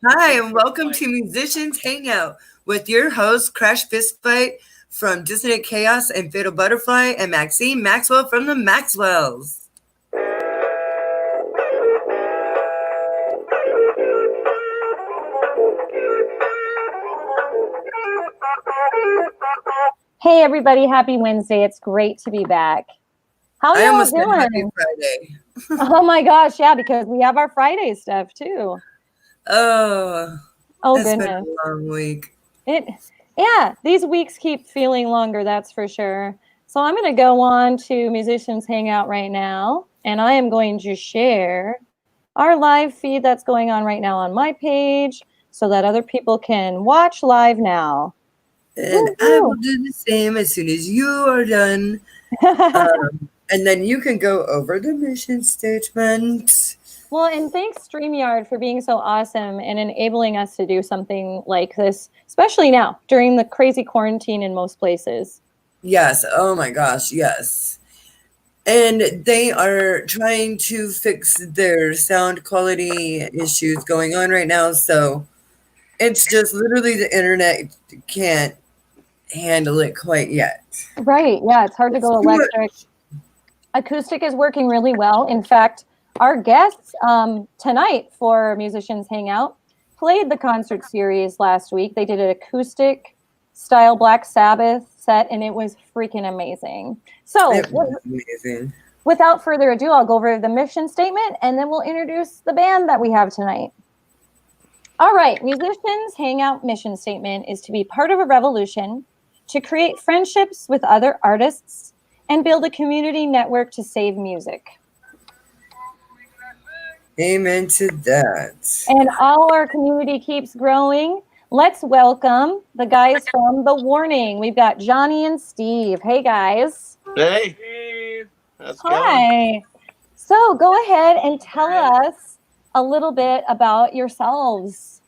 Hi, and welcome to Musicians Hangout with your host, Crash Fistfight from Dissonant Chaos and Fatal Butterfly, and Maxine Maxwell from the Maxwells. Hey everybody, happy Wednesday. It's great to be back. How I y'all almost said Happy doing? Friday. Oh my gosh, yeah, because we have our Friday stuff too. Oh, Oh it's been goodness. a long week. It yeah, these weeks keep feeling longer, that's for sure. So I'm going to go on to Musicians Hangout right now, and I am going to share our live feed that's going on right now on my page so that other people can watch live now. And I will Woo-hoo. do the same as soon as you are done. And then you can go over the mission statement. Well, and thanks StreamYard for being so awesome and enabling us to do something like this, especially now during the crazy quarantine in most places. Yes, oh my gosh, yes. And they are trying to fix their sound quality issues going on right now. So it's just literally the internet can't handle it quite yet. Right. Yeah, it's hard to go electric. Acoustic is working really well. In fact, our guests tonight for Musicians Hangout played the concert series last week. They did an acoustic style Black Sabbath set, and it was freaking amazing. So, It was amazing. without further ado, I'll go over the mission statement, and then we'll introduce the band that we have tonight. All right, Musicians Hangout mission statement is to be part of a revolution, to create friendships with other artists, and build a community network to save music. Amen to that. And our community keeps growing. Let's welcome the guys from The Warning. We've got Johnny and Steve. Hey, guys. Hey. Hey. How's it going? Hi. So go ahead and tell us a little bit about yourselves.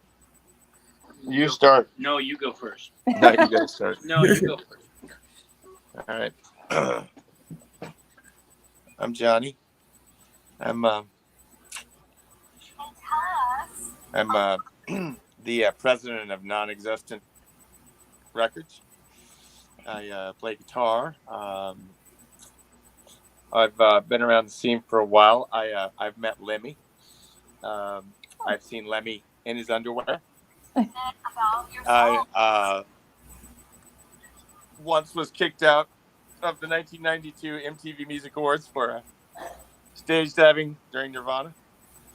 You start. No, you go first. No, you guys start. No, you go first. All right. I'm Johnny. I'm the president of Non-Existent Records. I play guitar. I've been around the scene for a while. I've met Lemmy. I've seen Lemmy in his underwear. I once was kicked out of the 1992 MTV Music Awards for stage diving during Nirvana.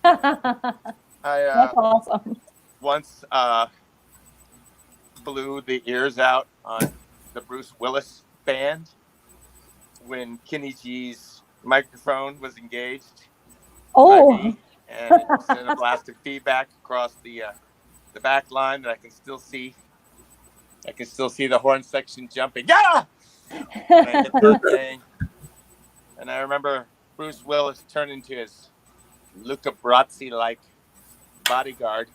That's awesome. Once blew the ears out on the Bruce Willis band when Kenny G's microphone was engaged. Oh. By me, and it sent a blast of feedback across the back line that I can still see. I can still see the horn section jumping. Yeah! And I hit that thing. And I remember Bruce Willis turned into his Luca Brasi-like bodyguard,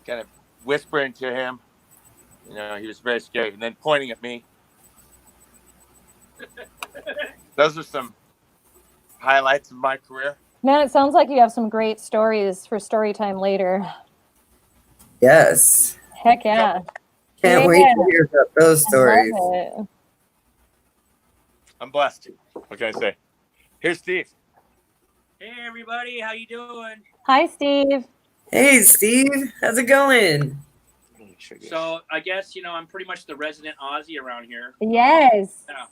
kind of whispering to him. You know, he was very scary. And then pointing at me. Those are some highlights of my career. Man, it sounds like you have some great stories for story time later. Yes. Heck yeah. Can't wait to hear about those stories. I'm blessed. What can I say? Here's Steve. Hey, everybody. How you doing? Hi, Steve. Hey, Steve. How's it going? So I guess, I'm pretty much the resident Aussie around here. Yes. Yeah.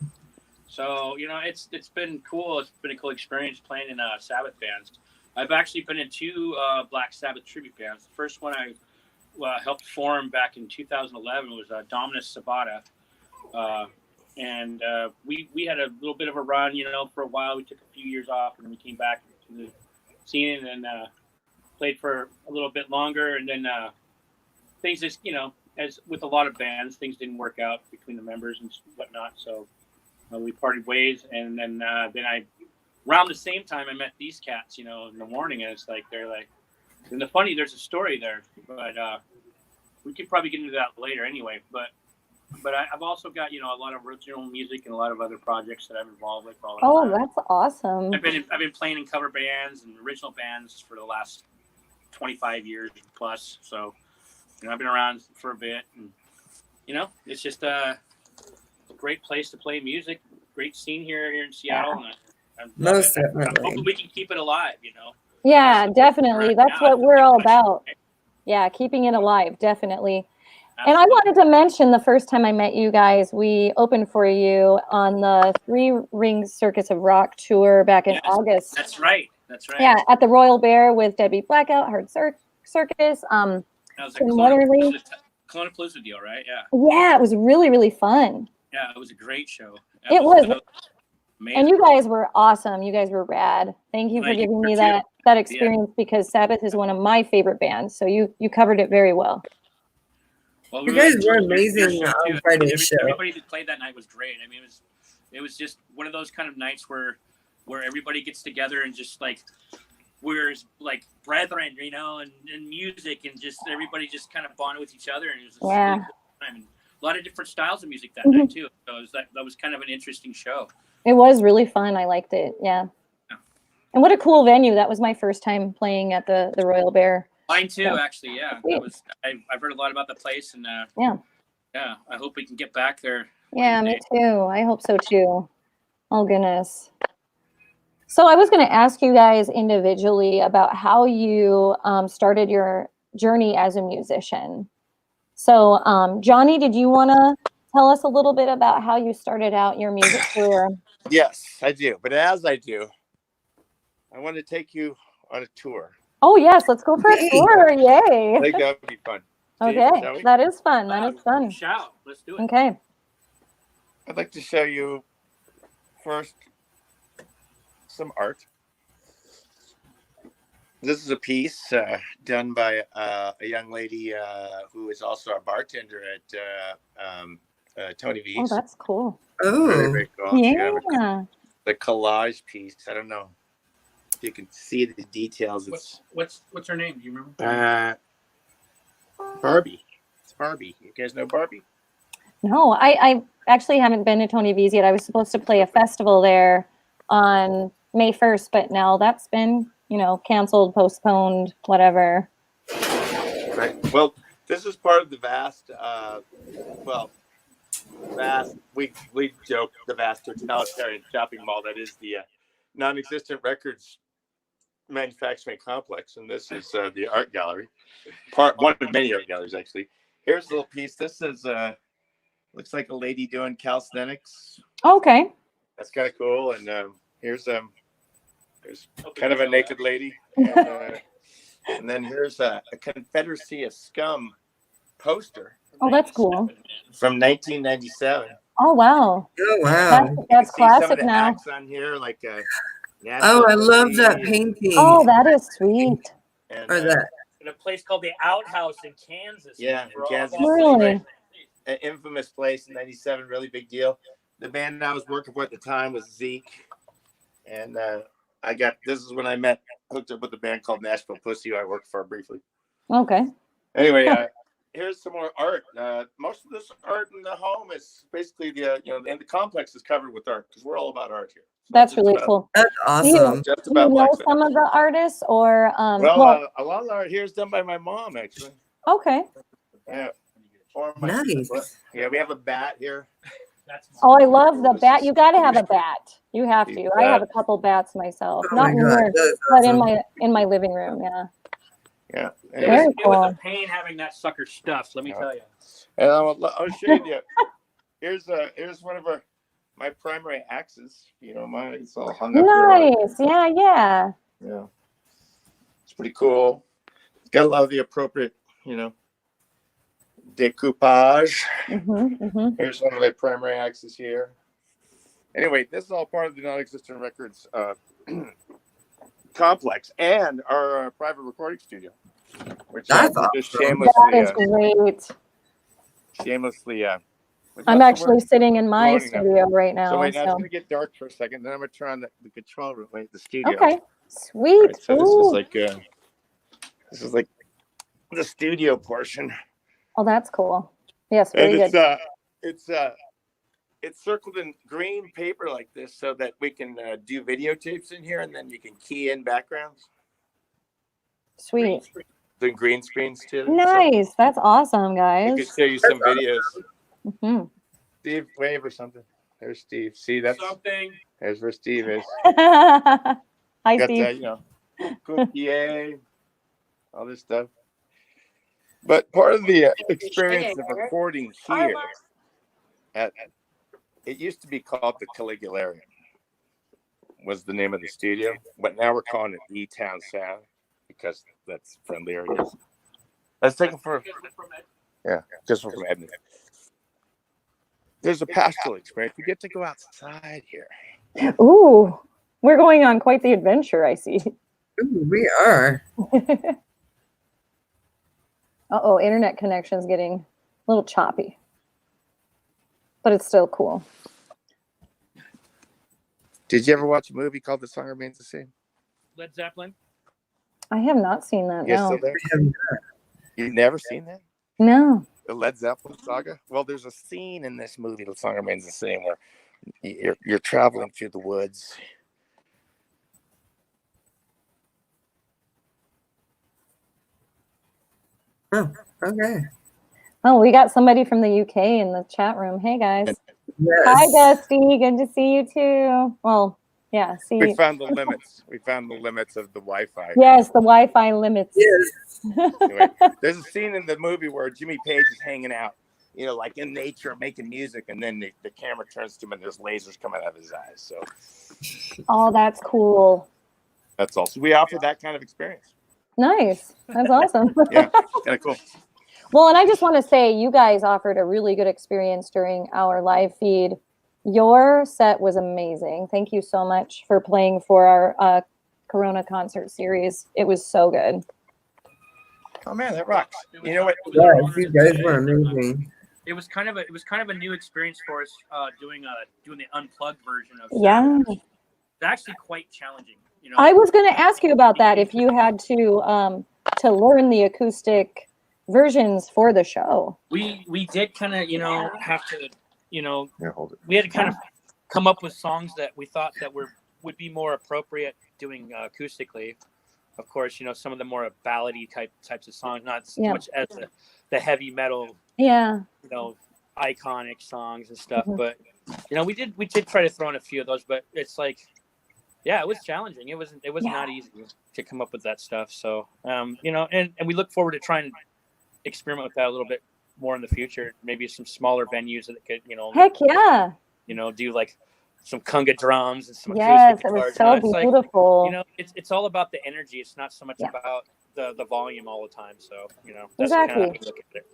So, it's been cool. It's been a cool experience playing in Sabbath bands. I've actually been in two Black Sabbath tribute bands. The first one I helped form back in 2011 was Dominus Sabata. And we had a little bit of a run, for a while. We took a few years off, and then we came back to the scene and played for a little bit longer. And then things just, as with a lot of bands, things didn't work out between the members and whatnot. So we parted ways. And then around the same time, I met these cats, in the morning. And it's like, they're like, and there's a story there. But we could probably get into that later anyway. But I've also got, a lot of original music and a lot of other projects that I'm involved with. Oh, that's awesome. I've been playing in cover bands and original bands for the last 25 years plus. So, I've been around for a bit, and it's just a great place to play music. Great scene here in Seattle, and I love Most it. definitely. Hopefully, we can keep it alive. Yeah, definitely. That's what we're all about. Right? Yeah, keeping it alive, definitely. Absolutely. And I wanted to mention the first time I met you guys, we opened for you on the Three Ring Circus of Rock tour back in August. That's right. Yeah, at the Royal Bear with Debbie Blackout, Hard Circus. That was a Tim Weatherly. Clonapalooza deal, right? Yeah. Yeah, it was really, really fun. Yeah, it was a great show. It was. Amazing. And you guys were awesome. You guys were rad. Thank you for giving me that experience because Sabbath is one of my favorite bands. So you covered it very well. Well, you guys were amazing on Friday's show. Everybody that played that night was great. I mean, it was just one of those kind of nights where everybody gets together and just like we're like brethren, and music, and just everybody just kind of bonded with each other, and it was really cool time. And a lot of different styles of music that night too. So that was kind of an interesting show. It was really fun. I liked it. Yeah. And what a cool venue. That was my first time playing at the Royal Bear. Mine too, actually. Yeah. I've heard a lot about the place, and yeah, I hope we can get back there. Yeah, me too. I hope so too. Oh goodness. So I was going to ask you guys individually about how you started your journey as a musician. So Johnny, did you want to tell us a little bit about how you started out your music career? Yes, I do. But as I do, I want to take you on a tour. Oh, yes. Let's go for a tour. Yay. I think that would be fun. Okay. That is fun. That is fun. Let's do it. Okay. I'd like to show you first some art. This is a piece done by a young lady who is also a bartender at Tony V's. Oh, that's cool. Oh, very, very cool. Yeah. The collage piece. I don't know if you can see the details. What's her name? Do you remember? Barbie. It's Barbie. You guys know Barbie? No, I actually haven't been to Tony V's yet. I was supposed to play a festival there on May 1st, but now that's been, canceled, postponed, whatever. Right. Well, this is part of the vast, we joke, the vast totalitarian shopping mall that is the non-existent records manufacturing complex. And this is the art gallery, one of many art galleries, actually. Here's a little piece. This is, looks like a lady doing calisthenics. Okay. That's kind of cool. And here's kind of a naked lady. And then here's a Confederacy of Scum poster. Oh, that's cool. From 1997. Oh, wow. Oh, wow. That's classic some of the now. acts on here, like Oh, I love that painting. Oh, that is sweet. And, Or that. In a place called the Outhouse in Kansas. Yeah, in Kansas. Really? An infamous place in 97, really big deal. The band I was working for at the time was Zeke. And this is when I hooked up with a band called Nashville Pussy, who I worked for briefly. Okay. Anyway, here's some more art. Most of this art in the home is basically and the complex is covered with art because we're all about art here. So that's really cool. That's awesome. Do you know some of the artists or? a lot of art here is done by my mom, actually. Okay. Yeah. Nice. Yeah, we have a bat here. Oh, I love the bat. You got to have a bat. You have to. I have a couple bats myself. Oh Not my in God, here, but in my living room. Yeah. Yeah. Very It cool. was a pain having that sucker stuffed. Let me tell you. And I'll show you. Here's one of my primary axes. It's all hung up. Nice. Yeah. Yeah. It's pretty cool. It's got a lot of the appropriate, decoupage. Here's one of my primary axes here. Anyway, this is all part of the non-existent records complex and our private recording studio, which That's just awesome. That is great. shamelessly. I'm actually sitting in my studio right now. So wait, now it's gonna get dark for a second. Then I'm gonna turn on the control room, the studio. Okay, sweet. Right, so this is like the studio portion. Oh, that's cool. Yes, very And good. it's circled in green paper like this so that we can do videotapes in here, and then you can key in backgrounds. Sweet. doing green screens too. Nice. So That's awesome, I guys. could show you some videos. Mhm. Steve, wave or something. There's Steve. See, that's something. There's where Steve is. Hi, Got Steve. that, cookie, all this stuff. But part of the experience of recording here it used to be called the Caligularium, was the name of the studio, but now we're calling it E-Town Sound because that's friendlier, I guess. Let's take it just from Edmund. There's a pastoral experience. We get to go outside here. Ooh, we're going on quite the adventure, I see. Ooh, we are. Uh-oh, internet connection's getting a little choppy. But it's still cool. Did you ever watch a movie called The Song Remains the Same? Led Zeppelin? I have not seen that, You no. still there? You've never seen that? No. The Led Zeppelin saga? Well, there's a scene in this movie, The Song Remains the Same, where you're traveling through the woods. Oh, okay. Oh, we got somebody from the UK in the chat room. Hey, guys. Yes. Hi, Dusty. Good to see you, too. Well, yeah, see We you. found the limits. We found the limits of the Wi-Fi. Yes, the Wi-Fi limits. Yes. Anyway, there's a scene in the movie where Jimmy Page is hanging out, like in nature, making music, and then the camera turns to him and there's lasers coming out of his eyes. So Oh, that's cool. that's all. So we offer that kind of experience. Nice. That's awesome. Yeah, kind of cool. Well, and I just want to say you guys offered a really good experience during our live feed. Your set was amazing. Thank you so much for playing for our Corona concert series. It was so good. Oh man, that rocks. You know what? Yes, you guys were amazing. It was kind of a new experience for us doing the unplugged version of Yeah. Sabbath. It's actually quite challenging. I was going to ask you about that if you had to learn the acoustic versions for the show. We did kind of have to Hold it. we had to kind of come up with songs that we thought that would be more appropriate doing acoustically. Of course, some of the more ballady types of songs, not so much as the heavy metal, iconic songs and stuff. Mm-hmm. But we did try to throw in a few of those, but it's like, it was challenging. It was not easy to come up with that stuff. So and we look forward to trying to experiment with that a little bit more in the future. Maybe some smaller venues that could heck yeah, do like some conga drums and some acoustic guitars. It was so beautiful. Like, it's all about the energy. It's not so much about the volume all the time. So that's exactly. kind of how we look at it.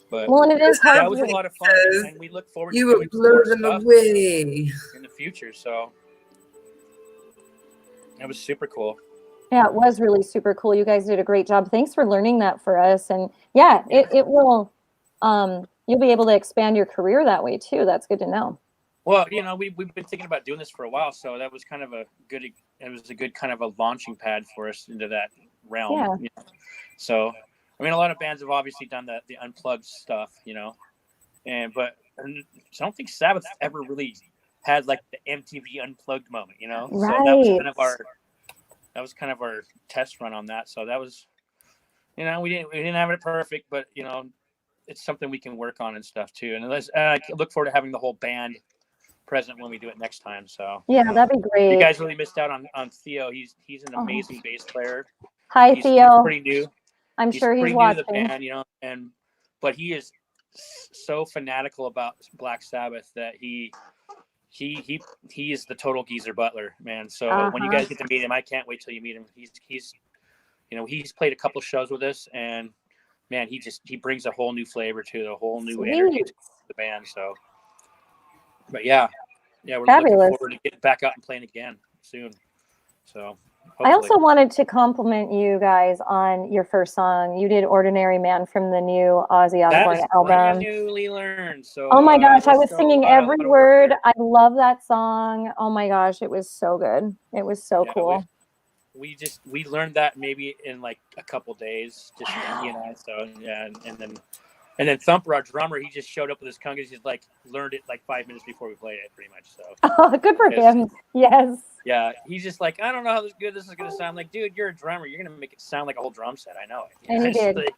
But and it is hard. That was a lot of fun, and we look forward to doing more stuff in the future. So it was super cool. Yeah, it was really super cool. You guys did a great job. Thanks for learning that for us. And it will. You'll be able to expand your career that way too. That's good to know. Well, we've been thinking about doing this for a while, so that was kind of a good kind of a launching pad for us into that realm. Yeah. So, I mean, a lot of bands have obviously done the unplugged stuff, but I don't think Sabbath ever really had like the MTV unplugged moment, Right. So that was kind of our test run on that. So that was, we didn't have it perfect, but it's something we can work on and stuff too. And I look forward to having the whole band present when we do it next time. So that'd be great. You guys really missed out on Theo. He's an amazing bass player. Hi, Theo. He's pretty new. I'm sure he's watching. New to the band, but he is so fanatical about Black Sabbath that he is the total geezer butler, man. So when you guys get to meet him, I can't wait till you meet him. He's played a couple shows with us, and man, he brings a whole new flavor to a whole new energy to the band. So, but we're looking forward to getting back out and playing again soon. So hopefully. I also wanted to compliment you guys on your first song. You did "Ordinary Man" from the new Ozzy Osbourne album. Brand newly learned. So oh my gosh, I was singing every word. I love that song. Oh my gosh, it was so good. It was so cool. We learned that maybe in like a couple days, just so and then And then Thumper, our drummer, he just showed up with his congas. He's like learned it like 5 minutes before we played it, pretty much. So Oh, good for him. Yes. Yeah, he's just like, I don't know how good this is gonna sound. Like, dude, you're a drummer. You're gonna make it sound like a whole drum set. I know it. And he did. Like,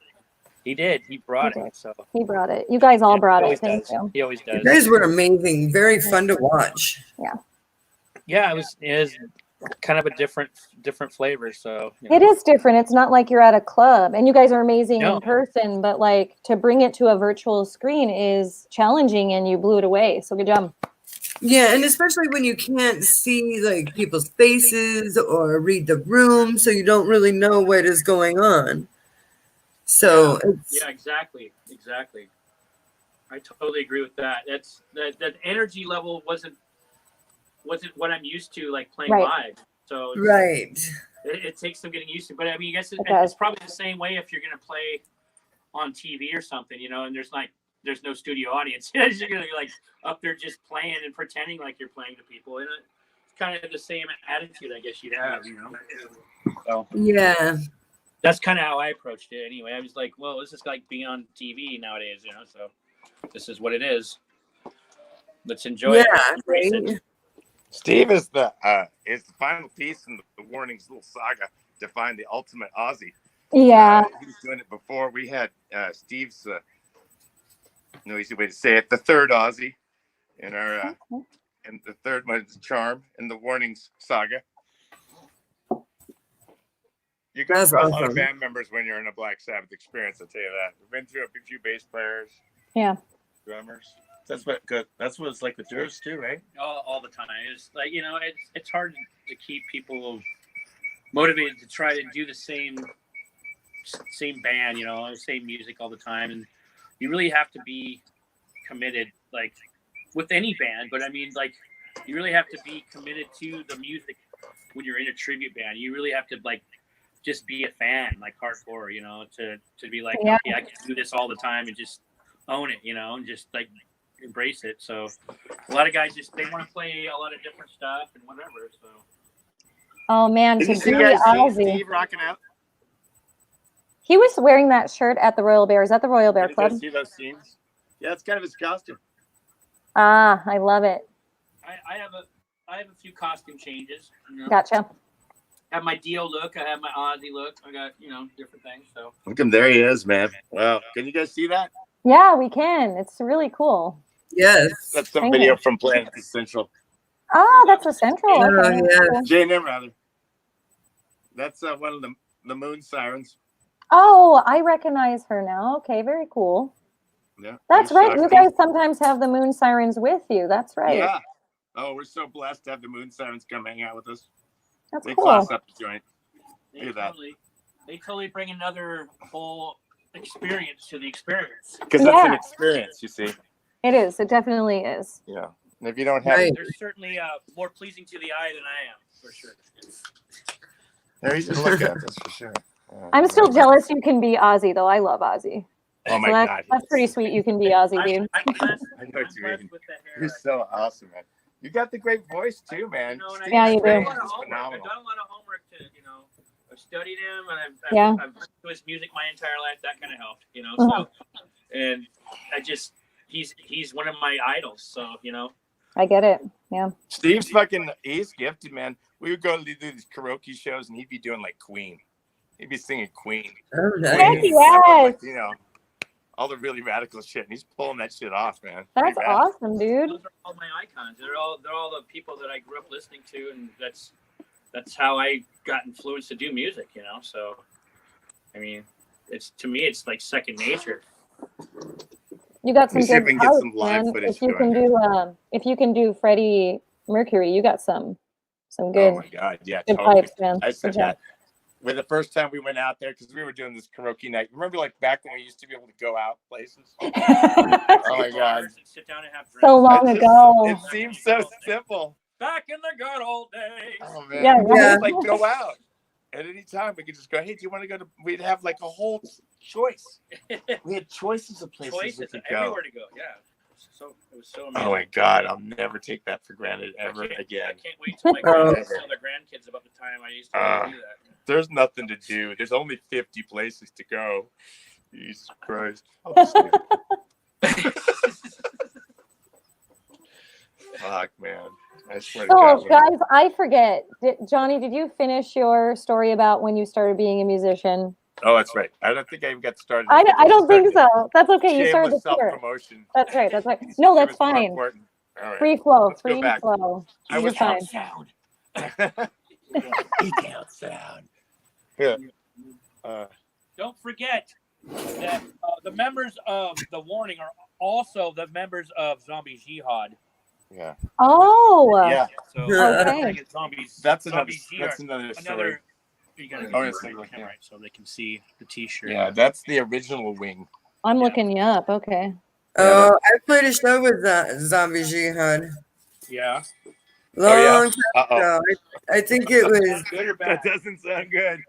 he did. He brought it. So he brought it. You guys all brought it. Thank you. He always does. You guys were amazing. Very fun to watch. Yeah. Yeah, it was kind of a different flavor. So It is different. It's not like you're at a club, and you guys are amazing in person, but like to bring it to a virtual screen is challenging, and you blew it away. So good job. Yeah, and especially when you can't see like people's faces or read the room, so you don't really know what is going on. So yeah, exactly. I totally agree with that. That energy level wasn't what I'm used to, like playing live. So it takes some getting used to. But I mean, I guess it's probably the same way if you're gonna play on TV or something, and there's no studio audience. You're gonna be like up there just playing and pretending like you're playing to people, and it's kind of the same attitude, I guess you'd have, So yeah, that's kind of how I approached it. Anyway, I was like, well, this is like being on TV nowadays, So this is what it is. Let's enjoy it. Right. Steve is the final piece in the Warnings little saga to find the ultimate Aussie. Yeah, he was doing it before. We had Steve's. No easy way to say it. The third Aussie in our and the third one is Charm in the Warnings saga. You guys got a lot of band members when you're in a Black Sabbath experience. I'll tell you that. We've been through a few bass players. Yeah. Drummers. That's what it's like with yours too, right? All the time. It's like it's hard to keep people motivated to try to do the same band, same music all the time, and you really have to be committed, like with any band. But I mean, like you really have to be committed to the music when you're in a tribute band. You really have to like just be a fan, like hardcore, to be like, okay, I can do this all the time and just own it, and just like embrace it. So a lot of guys they want to play a lot of different stuff and whatever. So oh man, did to you see be guys Aussie. Steve rocking out? He was wearing that shirt at the Royal Bears at the Royal Bear Club. Did you see those scenes? Yeah, it's kind of his costume. Ah, I love it. I have a few costume changes. Gotcha. I have my Dio look. I have my Aussie look. I got different things. So Look him, there he is, man. Wow, can you guys see that? Yeah, we can. It's really cool. Yes. That's some video from Planet Essential. Oh, that's Essential. Okay. Yeah. J&M, rather. That's one of the Moon Sirens. Oh, I recognize her now. Okay, very cool. Yeah, that's right. You guys sometimes have the Moon Sirens with you. That's right. Yeah. Oh, we're so blessed to have the Moon Sirens come hang out with us. That's they cool. Class up the joint. They totally bring another whole experience to the experience. Because it's an experience, you see. It is. It definitely is. Yeah. And if you don't have it, they're certainly more pleasing to the eye than I am, for sure. They're easy to look at, that's for sure. I'm still jealous you can be Aussie, though. I love Aussie. Oh my God. That's pretty sweet. You can be Aussie, dude. I know what you mean. You're so awesome, man. You got the great voice too, man. Yeah, you do. I've done a lot of homework to, I've studied him and I've listened to his music my entire life. That kind of helped, So, and he's one of my idols. So, I get it. Yeah. Steve's he's gifted, man. We would go to do these karaoke shows and he'd be doing like Queen. He'd be singing Queen. Oh, nice. Yes. All the really radical shit, and he's pulling that shit off, man. That's awesome, dude. Those are all my icons. They're all the people that I grew up listening to, and that's how I got influenced to do music, So, I mean, it's like second nature. You got some good pipes, man. If you can do Freddie Mercury, you got some good. Oh my God, yeah, good totally. pipes, man. I said that. With the first time we went out there, because we were doing this karaoke night. Remember, like back when we used to be able to go out places? Oh my God! Sit down and have drinks. So long ago. It seems so simple. Back in the good old days. Oh man, yeah. Like go out at any time. We could just go. Hey, do you want to go to? We'd have like a whole choice. We had choices of places we could go. Everywhere to go. Yeah. It was so amazing. Oh my God, I'll never take that for granted ever again. I can't wait till my grandkids tell their grandkids about the time I used to do that. There's nothing to do. There's only 50 places to go. Jesus Christ. Fuck, man. I swear to Oh, God. guys, I forget. Johnny, did you finish your story about when you started being a musician? Oh, that's right. I don't think I even got started. I don't think started so. That's okay. You started the shameless spirit. self-promotion. That's right. That's right. No, It that's was more fine. important. All right. Free flow. Let's go Free back. flow. I You're was fine. sound. He can't sound. Yeah. Don't forget that the members of the Warning are also the members of Zombie Jihad. Yeah. Oh. Yeah. So Okay. zombies. That's another. Zombies That's Jihad. another story. You gotta Oh, get yes, the yeah. camera right so they can see the T-shirt. Yeah, that's the original wing. I'm looking you up. Okay. Oh, I played a show with Zombie Jihad. Yeah. Long time Uh-oh. ago. I think it was Good or bad? That doesn't sound good.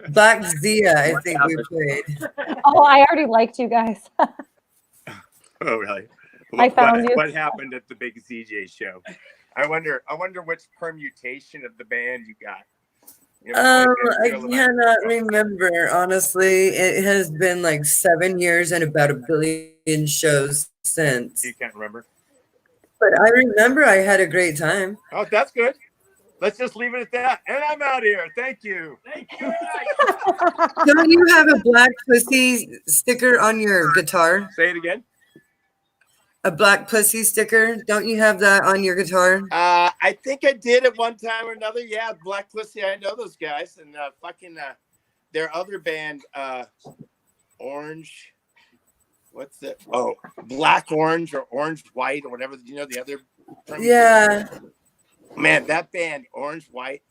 Black Zia, I think we played. Oh, I already liked you guys. Oh, really? I found you. What happened at the big ZJ show? I wonder which permutation of the band you got. You know, I cannot remember, honestly. It has been like 7 years and about 1 billion shows since. You can't remember? But I remember I had a great time. Oh, that's good. Let's just leave it at that. And I'm out here. Thank you. Thank you. Don't you have a Black Pussy sticker on your guitar? Say it again. A Black Pussy sticker? Don't you have that on your guitar? I think I did at one time or another. Yeah, Black Pussy. I know those guys. And their other band, Orange. What's it? Oh, Black Orange or Orange White or whatever. You know the other? Yeah. Man, that band, Orange White,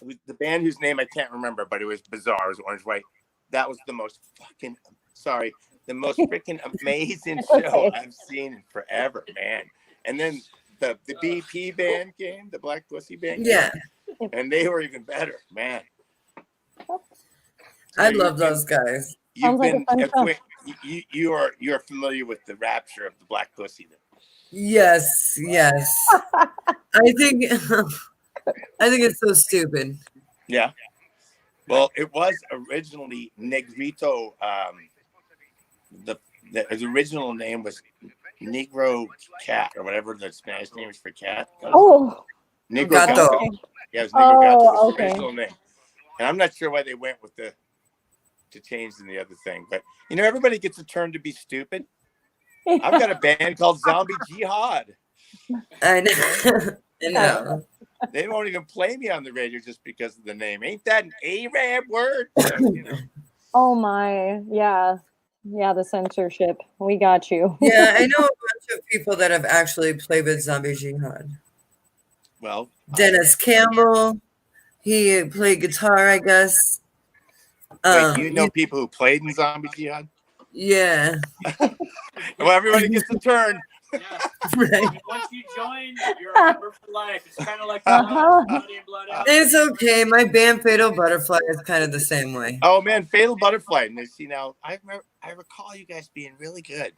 it was the band whose name I can't remember, but it was bizarre. It was Orange White. That was the most freaking amazing show I've seen in forever, man. And then the BP band came, the Black Pussy band. Yeah. Came, and they were even better, man. I love those guys. You've been like a fun you're familiar with the rapture of the Black Pussy then. Yes, yes. I think it's so stupid. Yeah. Well, it was originally Negrito. The original name was Negro Cat or whatever the Spanish name is for cat. Oh. Negro Gato. Gato. Yeah, it was Negro Gato. Oh, That's the okay. original name. And I'm not sure why they went with to change in the other thing, but you know, everybody gets a turn to be stupid. I've got a band called Zombie Jihad. I know. I know. They won't even play me on the radio just because of the name. Ain't that an Arab word? So, you know. Oh my. Yeah. Yeah, the censorship. We got you. Yeah, I know a bunch of people that have actually played with Zombie Jihad. Well, Dennis Campbell, he played guitar, I guess. wait, you know people who played in Zombie Jihad? Yeah. Well, everybody gets a turn. Yeah. Right. Once you join, you're a member for life. It's kind of like Uh-huh. blood in, blood out. It's okay. My band Fatal Butterfly is kind of the same way. Oh man, Fatal Butterfly. And see now, I recall you guys being really good.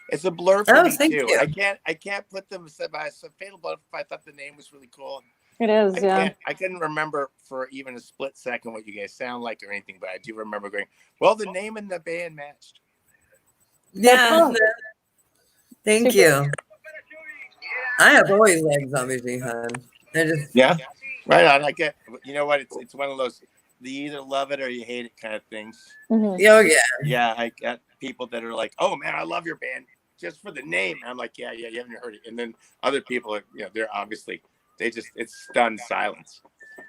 It's a blur for me thank too. you. I can't put them side by side. Fatal Butterfly. I thought the name was really cool. It is, yeah. I couldn't remember for even a split second what you guys sound like or anything, but I do remember going, well, the name and the band matched. Yeah. Thank Super. you. I have always liked Zombie Jihad. Yeah, right on. I get. You know what? It's one of those you either love it or you hate it kind of things. Mhm. Oh yeah. Yeah, I got people that are like, "Oh man, I love your band just for the name." And I'm like, "Yeah, you haven't heard it." And then other people are, they're obviously it's stunned silence.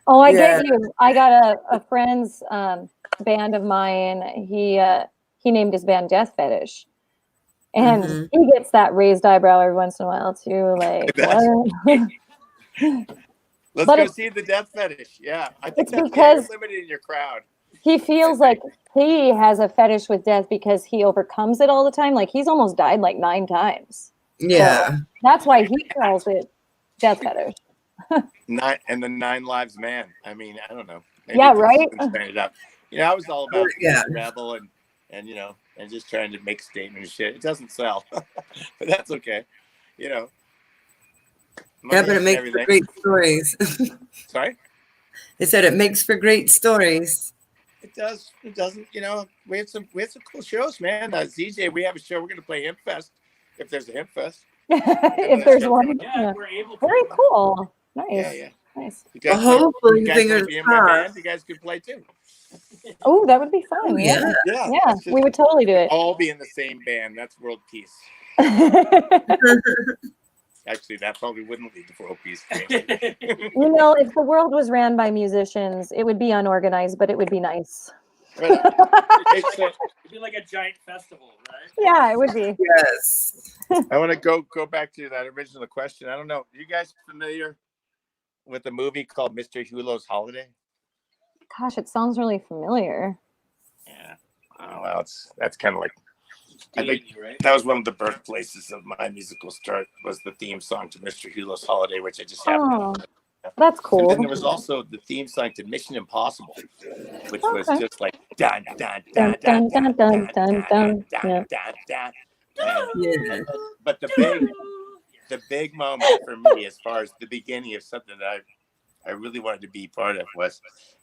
Oh, I get you. I got a friend's band of mine. He named his band Death Fetish. And he gets that raised eyebrow every once in a while too. Like, what? Let's go see the Death Fetish. Yeah, I think that's because limited in your crowd. He feels like he has a fetish with death because he overcomes it all the time. Like he's almost died like 9 times. Yeah, so that's why he calls it Death Fetish. And the 9 lives man. I mean, I don't know. Maybe yeah, right. It up. I was all about rebel and and just trying to make statement and shit. It doesn't sell, but that's okay. Yeah, but it makes for great stories. Sorry? It said it makes for great stories. It does. It doesn't. You know, we had some cool shows, man. ZJ, we have a show. We're gonna play Hemp Fest if there's a Hemp Fest. If there's one. Yeah, we're able to. Very cool. Nice. Yeah. Nice. You guys, Hopefully, you guys want fingers to be in my crossed. band? You guys could play too. Oh, that would be fun. Oh, Yeah. Yeah. Yeah, we would totally do it. All be in the same band. That's world peace. Actually, that probably wouldn't lead to world peace. You know, if the world was ran by musicians, it would be unorganized, but it would be nice. Right on. It'd be like a giant festival, right? Yeah, it would be. Yes. I want to go back to that original question. I don't know. Are you guys familiar with the movie called Mr. Hulo's Holiday? Gosh, it sounds really familiar. Yeah. Oh, well, that's kind of like, I think right? that was one of the birthplaces of my musical start, was the theme song to Mr. Hulo's Holiday, which I just happened Oh, to. that's And cool. then there was also the theme song to Mission Impossible, which was just like dun dun dun Dun, dun dun, dun dun, dun, dun. Yeah. dun dun. Yeah. But the big moment for me, as far as the beginning of something that I really wanted to be part of, was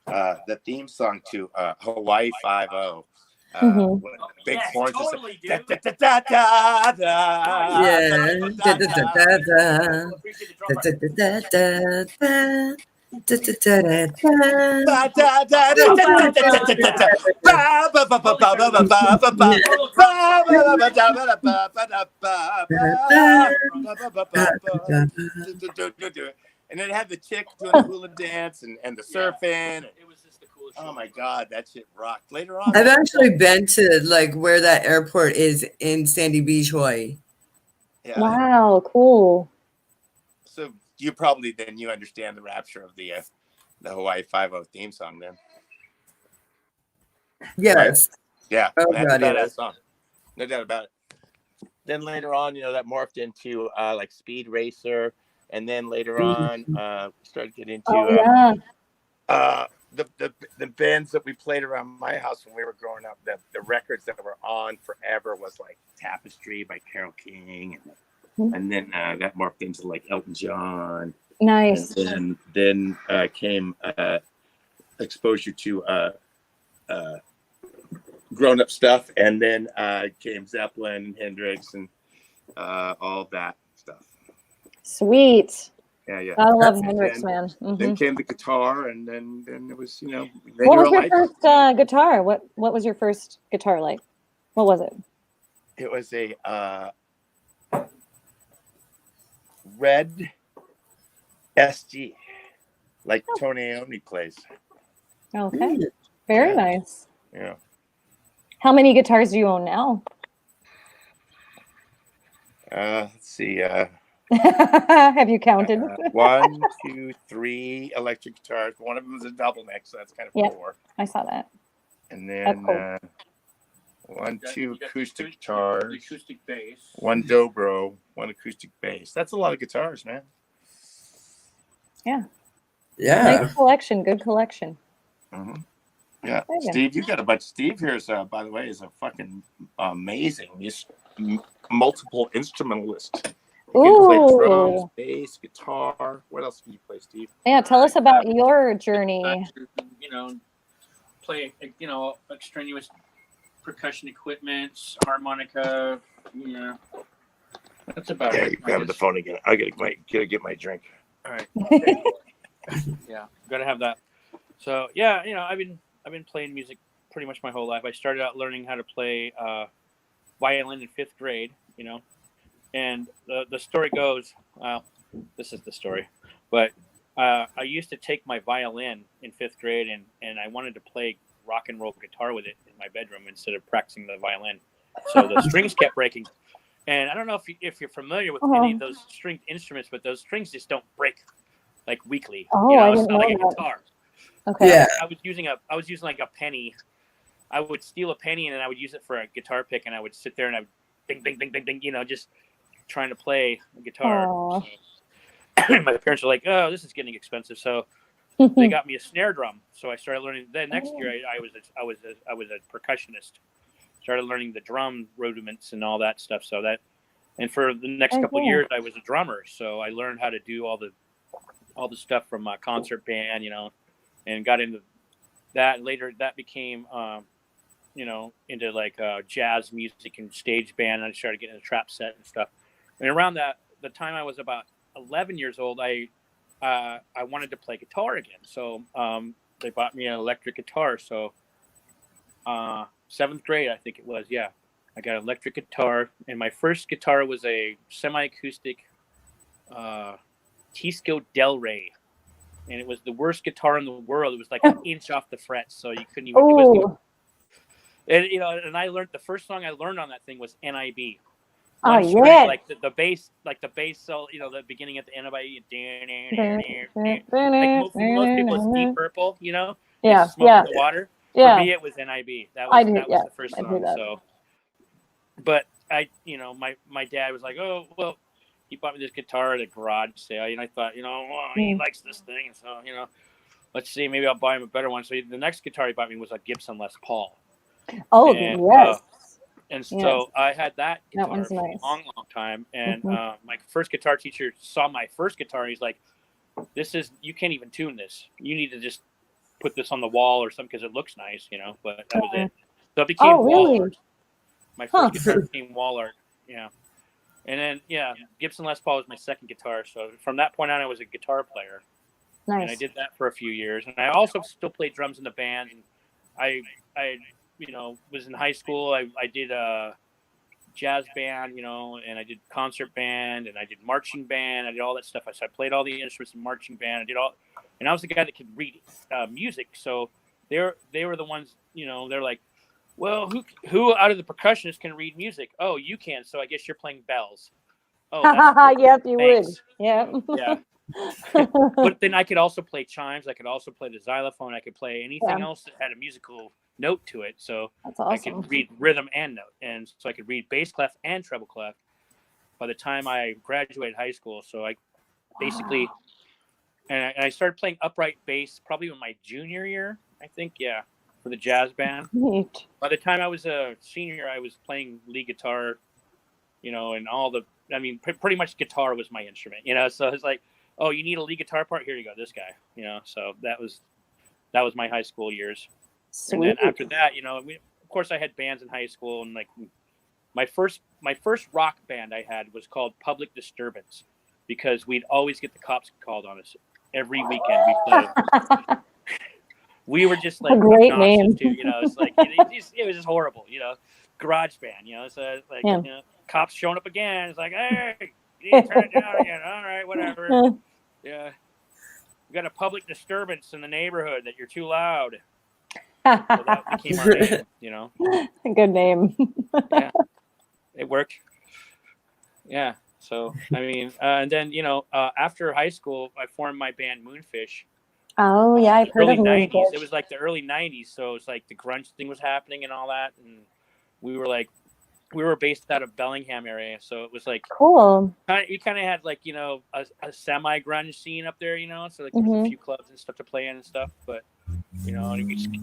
the theme song to Hawaii 5-0. Mhm. Big Yes, horns, totally, dude. just da, da, da, da, Yeah. Da, da, da, da, da. Appreciate the Da, drummer. da, da, da, da. Da, da, da, da, da. da, da, da, da, da, da, da, da, da, da. Ba, ba, ba, ba, ba, ba, ba, ba, ba, ba. Ba, ba, ba, ba, da, ba, da, ba, ba, da, ba, ba, ba, ba, ba, ba. And then it had the chick doing the hula dance and the surfing. It was just the coolest. Oh my God, that shit rocked. Later on, I've actually been to like where that airport is in Sandy Beach, Hawaii. yeah. Wow, cool. So you understand the rapture of the Hawaii 5-0 theme song then. Yes. Yeah, Oh, that's God, a badass yes. song. No doubt about it. Then later on, that morphed into like Speed Racer, and then later on, started getting into Oh, yeah. the bands that we played around my house when we were growing up. The records that were on forever was like Tapestry by Carole King, and then that morphed into like Elton John. Nice. And then came exposure to grown-up stuff, and then came Zeppelin, Hendrix, and all that stuff. Sweet. Yeah. I love And Hendrix, then- man. Mhm. Then came the guitar, and then it was then What you're was your alive. first guitar? What was your first guitar like? What was it? It was a red SG, like Tony Iommi plays. Okay. Very Yeah. nice. Yeah. How many guitars do you own now? Let's see. Have you counted? 1, 2, 3 electric guitars. One of them is a double neck, so that's kind of Yeah. 4. I saw that. And That's then cool. 1, 2 You got the acoustic The guitars, acoustic bass. 1 dobro, 1 acoustic bass. That's a lot of guitars, man. Yeah. Yeah. Nice collection. Good collection. Mm-hmm. Yeah, Very good. Steve, you got a bunch. Steve here is, by the way, is a fucking amazing. He's multiple instrumentalist. You can play drums, Ooh. bass, guitar. What else can you play, Steve? Yeah, tell us about your journey. Play extraneous percussion equipment, harmonica. Yeah, that's about Yeah, it. you're grabbing the phone again. I gotta get my drink. All right. Yeah, gotta have that. So yeah, I've been playing music pretty much my whole life. I started out learning how to play violin in 5th grade. And the story goes, well, this is the story, but I used to take my violin in 5th grade and I wanted to play rock and roll guitar with it in my bedroom instead of practicing the violin. So the strings kept breaking. And I don't know if you're familiar with any of those stringed instruments, but those strings just don't break like weakly. Oh, I it's didn't not like know a that. guitar. Okay. Yeah. I was using like a penny. I would steal a penny and then I would use it for a guitar pick, and I would sit there and I would ding ding ding ding ding, just trying to play a guitar. Aw. So, my parents were like, "Oh, this is getting expensive," so they got me a snare drum. So I started learning. Then next year, I was a percussionist. Started learning the drum rudiments and all that stuff. So that, and for the next couple of years, I was a drummer. So I learned how to do all the stuff from a concert band, and got into that later that became into like jazz music and stage band. And I started getting a trap set and stuff. And around the time I was about 11 years old, I wanted to play guitar again. So they bought me an electric guitar. So 7th grade, I think it was. Yeah, I got an electric guitar, and my first guitar was a semi-acoustic T-Skill Del Rey, and it was the worst guitar in the world. It was like an inch off the frets, so you couldn't even. It wasn't even, and I learned the first song I learned on that thing was NIB. One string, like the bass, so the beginning at the end of it, like most people, it's Deep Purple, Yeah, Smoke in the Water. Yeah. For me, it was NIB. That was the first song. So, but my dad was like, oh well, he bought me this guitar at a garage sale, and I thought, he likes this thing, so let's see, maybe I'll buy him a better one. So the next guitar he bought me was a Gibson Les Paul. Oh, yes. And so I had that guitar one's for nice. a long, long time. And my first guitar teacher saw my first guitar. And he's like, you can't even tune this. You need to just put this on the wall or something because it looks nice, But that was it. So it became wall art. My first guitar became wall art. Yeah. And then, Gibson Les Paul was my second guitar. So from that point on, I was a guitar player. Nice. And I did that for a few years. And I also still played drums in the band. And I was in high school. I did a jazz band, and I did concert band, and I did marching band. I did all that stuff. So I played all the instruments in marching band. And I was the guy that could read music. So they were the ones, they're like, well, who out of the percussionists can read music? Oh, you can. So I guess you're playing bells. Oh, that's cool. Yep, you Thanks. would. Yep. Yeah. But then I could also play chimes. I could also play the xylophone. I could play anything else that had a musical note to it. So that's awesome. I could read rhythm and note. And so I could read bass clef and treble clef by the time I graduated high school. So I basically, and I started playing upright bass probably in my junior year, I think. Yeah. For the jazz band. Neat. By the time I was a senior, I was playing lead guitar, and pretty much guitar was my instrument, so it's like, oh, you need a lead guitar part? Here you go, this guy, so that was my high school years. Sweet. And then after that, of course I had bands in high school, and like my first rock band I had was called Public Disturbance because we'd always get the cops called on us every weekend. We were just like a great name. Too, it's like it was just horrible, garage band, so it's like cops showing up again. It's like, hey, you need to turn it down again. All right, whatever. Yeah, we got a public disturbance in the neighborhood that you're too loud. So that became our name, A good name. Yeah, it worked. Yeah, so and then after high school, I formed my band Moonfish. Oh yeah, I've heard of Moonfish. It was like the early '90s, so it's like the grunge thing was happening and all that, and we were based out of Bellingham area, so it was like cool. You kind of had like a semi grunge scene up there, so like there was a few clubs and stuff to play in and stuff, but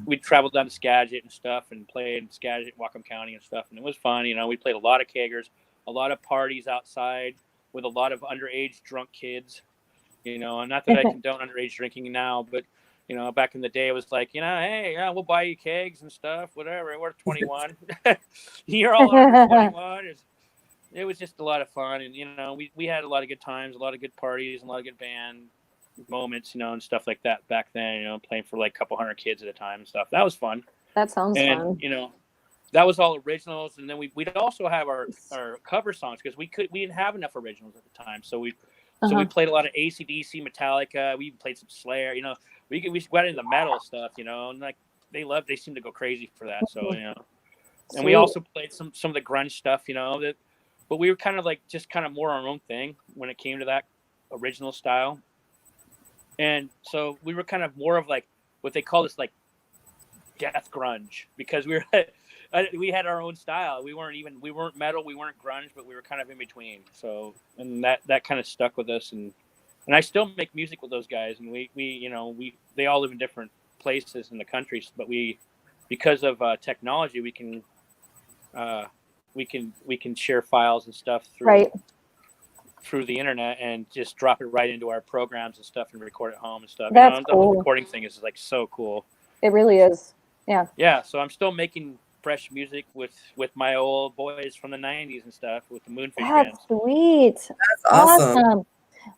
we'd travel down to Skagit and stuff and play in Skagit, Whatcom County and stuff, and it was fun. We played a lot of keggers, a lot of parties outside with a lot of underage drunk kids. And not that I condone underage drinking now, but back in the day, it was like, hey, yeah, we'll buy you kegs and stuff, whatever. We're 21. You're all over 21. It was just a lot of fun, and we had a lot of good times, a lot of good parties, a lot of good band moments, and stuff like that back then. Playing for like a couple hundred kids at a time and stuff. That was fun. That sounds fun. That was all originals, and then we'd also have our cover songs because we didn't have enough originals at the time, so we played a lot of AC/DC, Metallica. We even played some Slayer. We got into the metal stuff. And like they seemed to go crazy for that. So and we also played some of the grunge stuff. But we were kind of like just kind of more our own thing when it came to that original style. And so we were kind of more of like what they call this like death grunge because we had our own style. We weren't metal, we weren't grunge, but we were kind of in between. So, and that kind of stuck with us. And I still make music with those guys. And they all live in different places in the country, but because of technology, we can share files and stuff through the internet and just drop it right into our programs and stuff and record at home and stuff. That's cool. The recording thing is like so cool. It really is. Yeah. Yeah. So I'm still making fresh music with my old boys from the 90s and stuff with the Moonfish That's bands. sweet. That's awesome.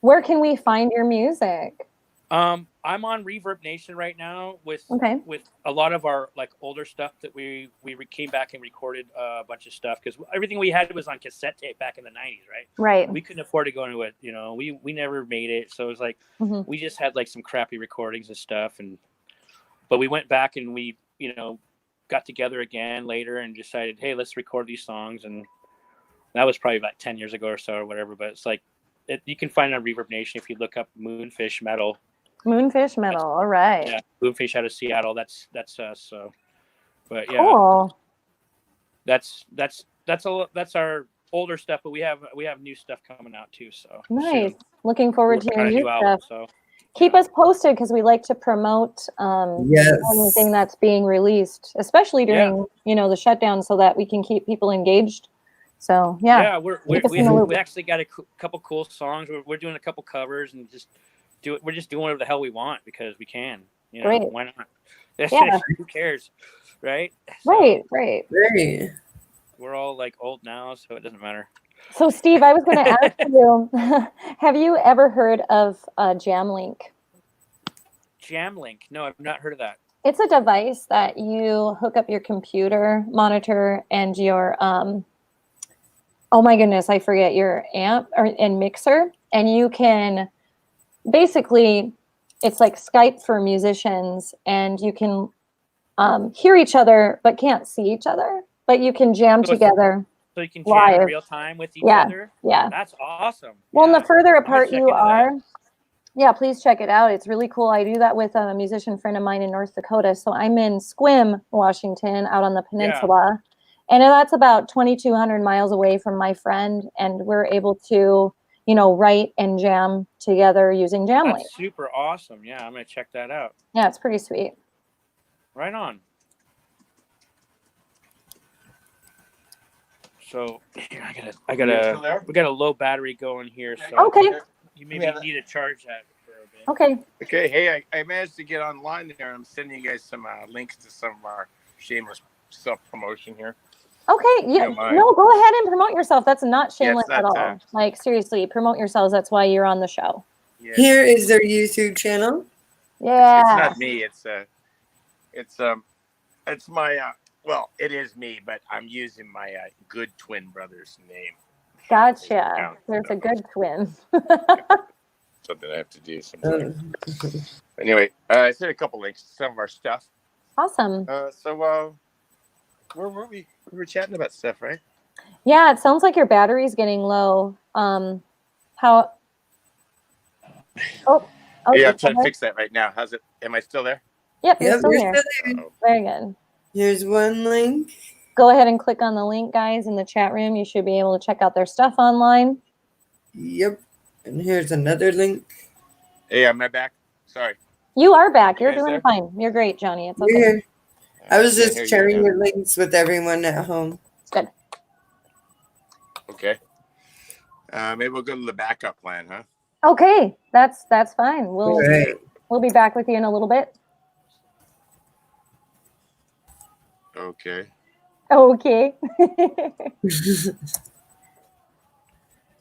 Where can we find your music? I'm on Reverb Nation right now with a lot of our like older stuff that we came back and recorded a bunch of stuff because everything we had was on cassette tape back in the 90s, right? Right. We couldn't afford to go into it, you know. We never made it, so it was like we just had like some crappy recordings and stuff, but we went back and we, you know, got together again later and decided, hey, let's record these songs, and that was probably about 10 years ago or so or whatever. But it's like you can find it on Reverb Nation if you look up Moonfish Metal. Moonfish Metal. All right. Yeah, Moonfish out of Seattle. That's us. So, but yeah, cool. That's our older stuff, but we have new stuff coming out too. So nice. Soon. Looking forward to your new stuff. So keep us posted because we like to promote anything that's being released, especially during the shutdown, so that we can keep people engaged. So yeah, we actually got a couple cool songs. We're doing a couple covers and we're just doing whatever the hell we want because we can. You know, right. Why not? Yeah. Who cares, right? Right. We're all like old now, so it doesn't matter. So, Steve, I was going to ask you: have you ever heard of Jamlink? Jamlink? No, I've not heard of that. It's a device that you hook up your computer monitor and your oh my goodness, I forget your amp and mixer, and you can. Basically, it's like Skype for musicians, and you can hear each other but can't see each other, but you can jam together. So you can jam in real time with each other? Yeah. That's awesome. Well, and the further apart you are, please check it out. It's really cool. I do that with a musician friend of mine in North Dakota. So I'm in Sequim, Washington, out on the peninsula. And that's about 2,200 miles away from my friend. And we're able to write and jam together using Jamlink. That's super awesome. Yeah, I'm going to check that out. Yeah, it's pretty sweet. Right on. So we got a low battery going here. So okay. You maybe need to charge that for a bit. Okay. Okay. Hey, I managed to get online there. I'm sending you guys some links to some of our shameless self-promotion here. Okay, yeah, no, go ahead and promote yourself. That's not shameless at all. Like, seriously, promote yourselves. That's why you're on the show. Yeah. Here is their YouTube channel. Yeah. It's not me. It's my, well, it is me, but I'm using my good twin brother's name. Gotcha. There's a good twin. Something I have to do sometimes. Anyway, I sent a couple links to some of our stuff. Awesome. Where were we? We were chatting about stuff, right? Yeah, it sounds like your battery's getting low. Yeah, I'm trying to fix that right now. How's it? Am I still there? Yep, you're still there. Very good. Here's one link. Go ahead and click on the link, guys, in the chat room. You should be able to check out their stuff online. Yep. And here's another link. Hey, am I back? Sorry. You are back. You're doing fine. You're great, Johnny. It's okay. Here. I was just sharing your links with everyone at home. Good. Okay. Maybe we'll go to the backup plan, huh? Okay, that's fine. We'll be back with you in a little bit. Okay. Okay.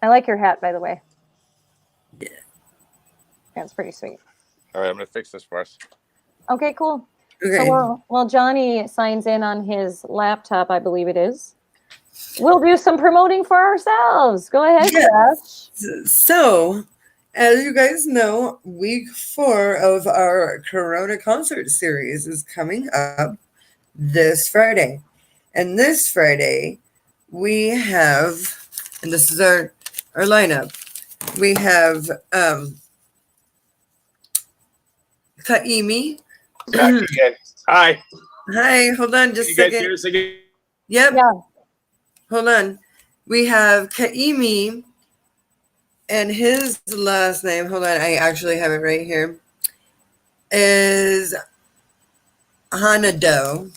I like your hat, by the way. Yeah. That's pretty sweet. All right, I'm gonna fix this for us. Okay, cool. Okay. So while Johnny signs in on his laptop, I believe it is, we'll do some promoting for ourselves. Go ahead, yes. So, as you guys know, week 4 of our Corona concert series is coming up this Friday. And this Friday, we have, and this is our lineup, we have Kaimi. Back again. Hi. Hi, hold on just a second. You guys hear us again? Yep. Yeah. Hold on. We have Kaimi, and his last name, hold on, I actually have it right here, is Hanado.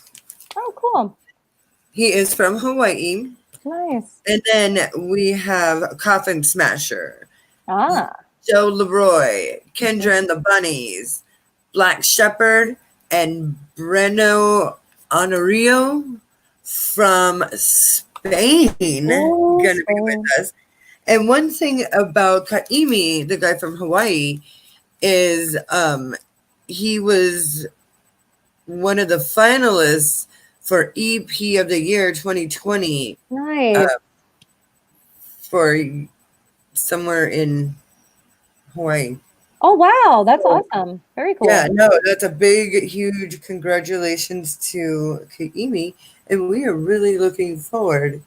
Oh, cool. He is from Hawaii. Nice. And then we have Coffin Smasher. Ah. Joe Leroy, Kendra and the Bunnies, Black Shepherd, and Breno Honorio from Spain Ooh, going to be with Spain. us. And one thing about Kaimi, the guy from Hawaii, is he was one of the finalists for EP of the Year 2020 Nice. for somewhere in Hawaii. Oh, wow. That's awesome. Very cool. Yeah, no, that's a big, huge congratulations to Kaimi. And we are really looking forward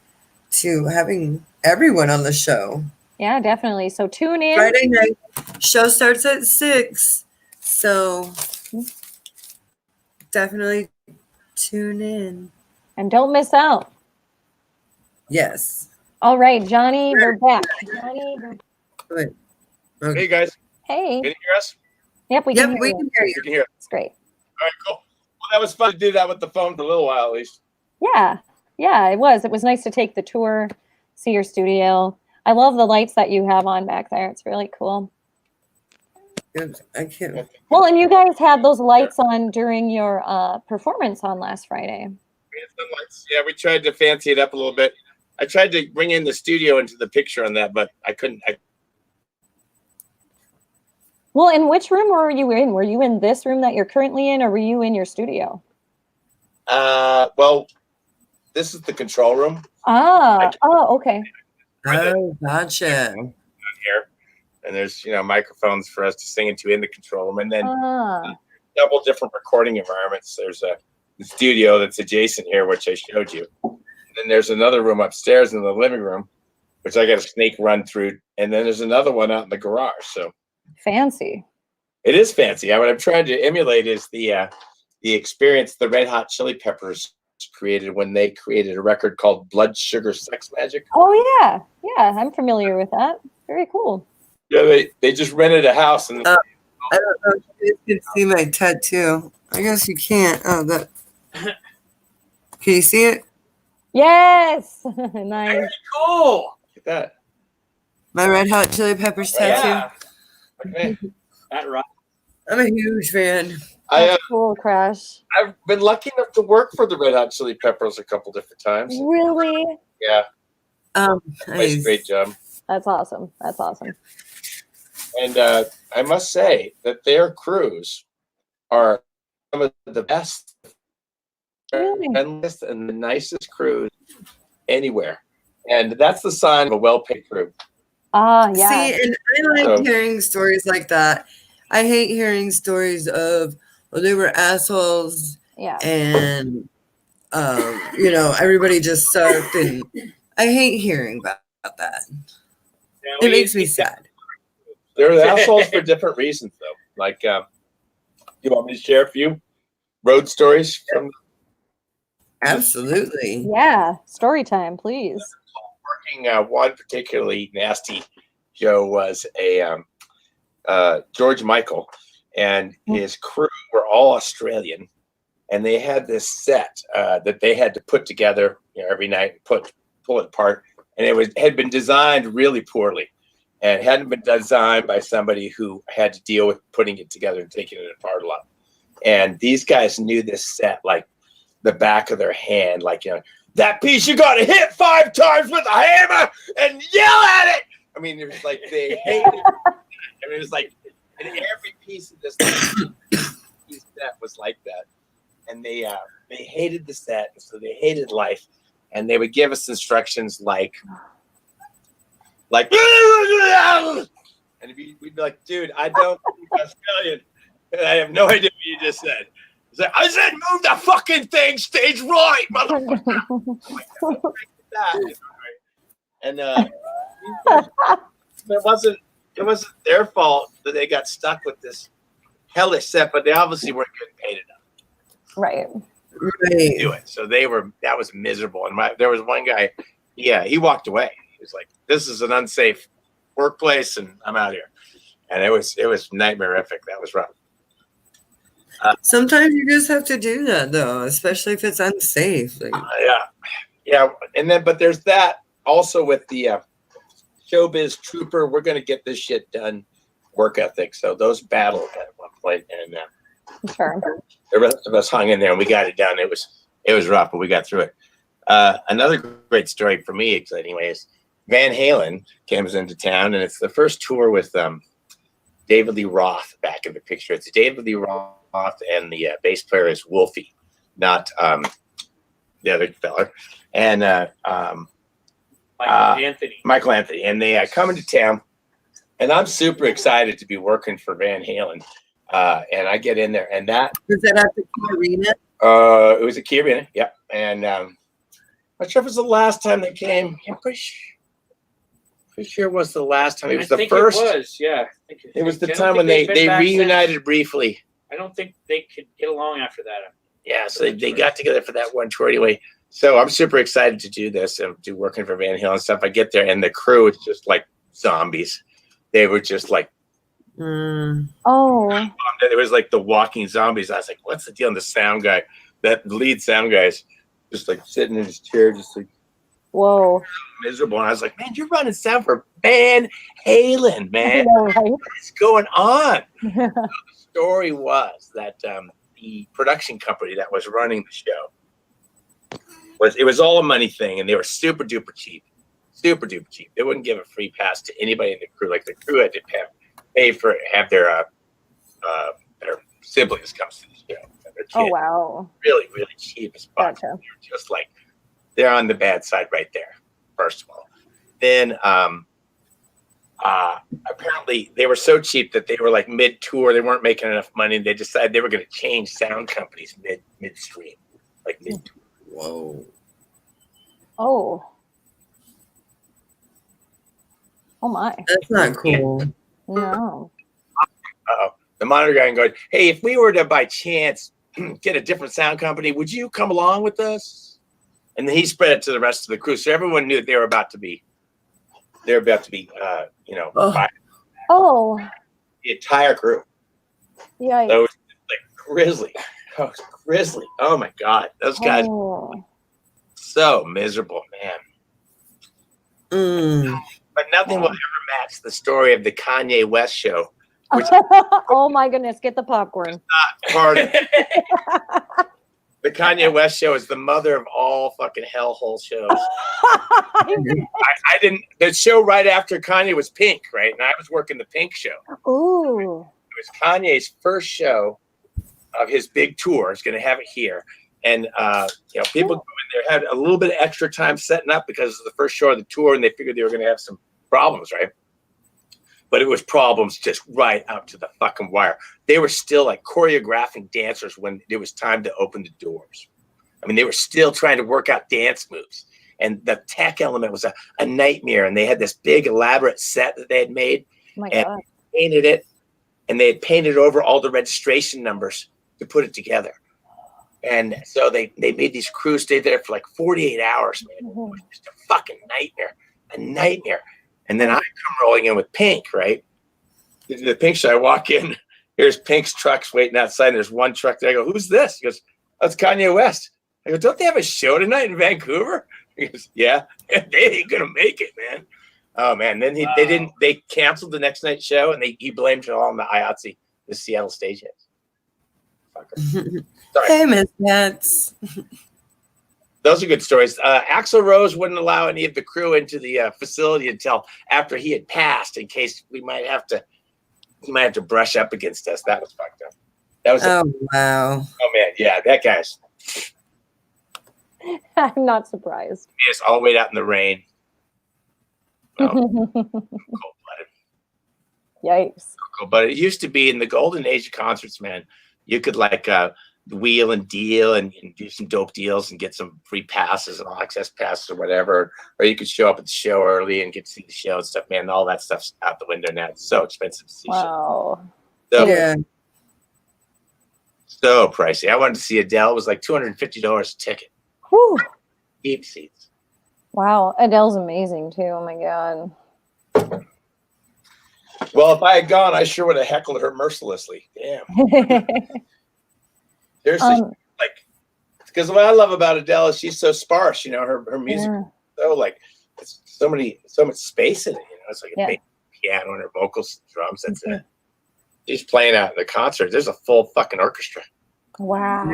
to having everyone on the show. Yeah, definitely. So tune in. Friday night, show starts at 6. So definitely tune in. And don't miss out. Yes. All right, Johnny, we're back. Johnny, Wait. Okay. Hey guys, hey. can you hear us? Yep, we Yep, can hear we you. can hear you. You can hear. It's great. All right, cool. Well, that was fun to do that with the phone for a little while at least. Yeah. Yeah, it was. It was nice to take the tour, see your studio. I love the lights that you have on back there. It's really cool. I can't. Well, and you guys had those lights on during your performance on last Friday. We had some lights. Yeah, we tried to fancy it up a little bit. I tried to bring in the studio into the picture on that, but I couldn't. Well, in which room were you in? Were you in this room that you're currently in, or were you in your studio? Well, this is the control room Okay. Oh, gotcha. here, and there's microphones for us to sing into in the control room, and then Ah, double different recording environments. There's a studio that's adjacent here, which I showed you. And then there's another room upstairs in the living room, which I got a snake run through, and then there's another one out in the garage. So fancy. it is fancy. What I'm trying to emulate is the experience the Red Hot Chili Peppers created when they created a record called Blood Sugar Sex Magic. Oh yeah, yeah, I'm familiar with that. Very cool. Yeah, they just rented a house and I don't know if you guys can see my tattoo. I guess you can't. Oh, that. Can you see it? Yes, nice. very cool. Look at that. My Red Hot Chili Peppers tattoo. Yeah. Okay. That right. I'm a huge fan. That's cool, Crash. I've been lucky enough to work for the Red Hot Chili Peppers a couple different times. Really? Yeah, Nice. great job. That's awesome. That's awesome. And I must say that their crews are some of the best, Really? friendliest, and the nicest crews anywhere. And that's the sign of a well-paid crew. Ah, yeah. See, and I like hearing stories like that. I hate hearing stories of, well, they were assholes Yeah. and, everybody just sucked. And I hate hearing about that. It makes me sad. They're assholes for different reasons, though. Like, you want me to share a few road stories from Absolutely. Yeah. Story time, please. working? One particularly nasty Joe was a George Michael, and his crew were all Australian, and they had this set that they had to put together every night and pull it apart, and had been designed really poorly, and hadn't been designed by somebody who had to deal with putting it together and taking it apart a lot. And these guys knew this set like the back of their hand, like that piece you got to hit 5 times with a hammer and yell at it. I mean, it was like they hated it. I mean, it was like, and every piece of this set was like that. And they hated the set, so they hated life. And they would give us instructions like, and we'd be like, dude, I don't speak Australian. And I have no idea what you just said. I said, move the fucking thing stage right, motherfucker. And it wasn't their fault that they got stuck with this hellish set, but they obviously weren't getting paid enough. Right. Right. Do it. So that was miserable. And there was one guy, he walked away. He was like, this is an unsafe workplace and I'm out here. And it was nightmarific. That was rough. Sometimes you just have to do that, though, especially if it's unsafe. Like, yeah. And then, but there's that also with the showbiz trooper. We're going to get this shit done work ethic. So those battled at one point, and Sure. The rest of us hung in there and we got it done. It was rough, but we got through it. Another great story for me, anyway, is Van Halen comes into town, and it's the first tour with David Lee Roth back in the picture. It's David Lee Roth, and the bass player is Wolfie, not the other fella, and Michael Anthony, and they come into town, and I'm super excited to be working for Van Halen, and I get in there, and that Was that at the Key Arena? It was a Key Arena, yeah, and I'm not sure if it was the last time they came. I'm pretty sure it was the last time. It was the first. It was, yeah. It was the time when they reunited briefly. I don't think they could get along after that. Yeah, so they got together for that one tour anyway. So I'm super excited to do this and do working for Van Halen and stuff. I get there and the crew is just like zombies. They were just like, Oh, it was like the walking zombies. I was like, what's the deal? And the sound guy, that lead sound guy, is just like sitting in his chair, just like whoa. miserable. And I was like, man, you're running sound for Van Halen, man. I know, right? What's going on? The story was that the production company that was running the show was all a money thing, and they were super duper cheap. They wouldn't give a free pass to anybody in the crew. Like the crew had to pay for have their siblings come to the show. Oh wow. Really cheap as fuck. Gotcha. Just like they're on the bad side right there. First of all, then apparently they were so cheap that they were like mid-tour. They weren't making enough money. They decided they were going to change sound companies midstream, like mid-tour. Whoa. Oh. Oh my. That's not cool. No. The monitor guy going, hey, if we were to by chance get a different sound company, would you come along with us? And then he spread it to the rest of the crew, so everyone knew that they were about to be, fired. Oh. The entire crew. Yeah. So it was like grisly. Oh my God, those guys so miserable, man. But nothing will ever match the story of the Kanye West show. Which oh my goodness, get the popcorn. Not part of it. The Kanye West show is the mother of all fucking hellhole shows. I didn't. The show right after Kanye was Pink, right? And I was working the Pink show. Ooh. It was Kanye's first show of his big tour. He's going to have it here, and people go in there, had a little bit of extra time setting up because it was the first show of the tour, and they figured they were going to have some problems, right? But it was problems just right out to the fucking wire. They were still like choreographing dancers when it was time to open the doors. I mean, they were still trying to work out dance moves. And the tech element was a nightmare. And they had this big elaborate set that they had made. Oh my and God. painted it. And they had painted over all the registration numbers to put it together. And so they made these crews stay there for like 48 hours, man. It was just a fucking nightmare. And then I come rolling in with Pink, right? The Pink show, I walk in, here's Pink's trucks waiting outside, and there's one truck there. I go, who's this? He goes, that's Kanye West. I go, don't they have a show tonight in Vancouver? He goes, yeah. They ain't gonna make it, man. Oh man. Then they canceled the next night's show, and he blamed it all on the IATSE, the Seattle stageheads. Fucker. Sorry. Hey, Miss Nats. Those are good stories. Axl Rose wouldn't allow any of the crew into the facility until after he had passed, in case he might have to brush up against us. That was fucked up. That was wow. Oh man, yeah, that guy's. I'm not surprised. He's all the way out in the rain. Cold-blooded. Yikes. But it used to be in the golden age of concerts, man. You could like wheel and deal and do some dope deals and get some free passes and all access passes or whatever, or you could show up at the show early and get to see the show and stuff. Man, all that stuff's out the window now. It's so expensive to see. Wow. So pricey. I wanted to see Adele. It was like $250 a ticket. Whew. Deep seats. Wow, Adele's amazing too. Oh my God. Well, if I had gone, I sure would have heckled her mercilessly. Damn. Seriously, because what I love about Adele is she's so sparse. You know, her music is so like it's so much space in it. You know, it's like a big piano and her vocals, and drums. That's it. she's playing at the concert. There's a full fucking orchestra. Wow.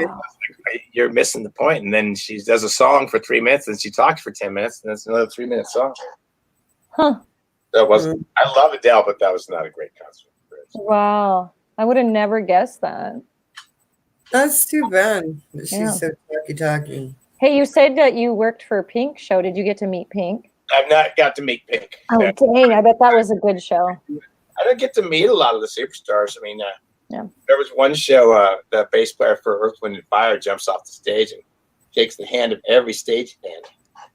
You're missing the point. And then she does a song for 3 minutes, and she talks for 10 minutes, and that's another 3-minute song. Huh. That wasn't. I love Adele, but that was not a great concert. Wow. I would have never guessed that. That's too bad. She's Yeah. so talky. Hey, you said that you worked for Pink show. Did you get to meet Pink? I've not got to meet Pink. Oh, dang. I bet that was a good show. I didn't get to meet a lot of the superstars. I mean, Yeah. there was one show, the bass player for Earth, Wind & Fire jumps off the stage and shakes the hand of every stage hand.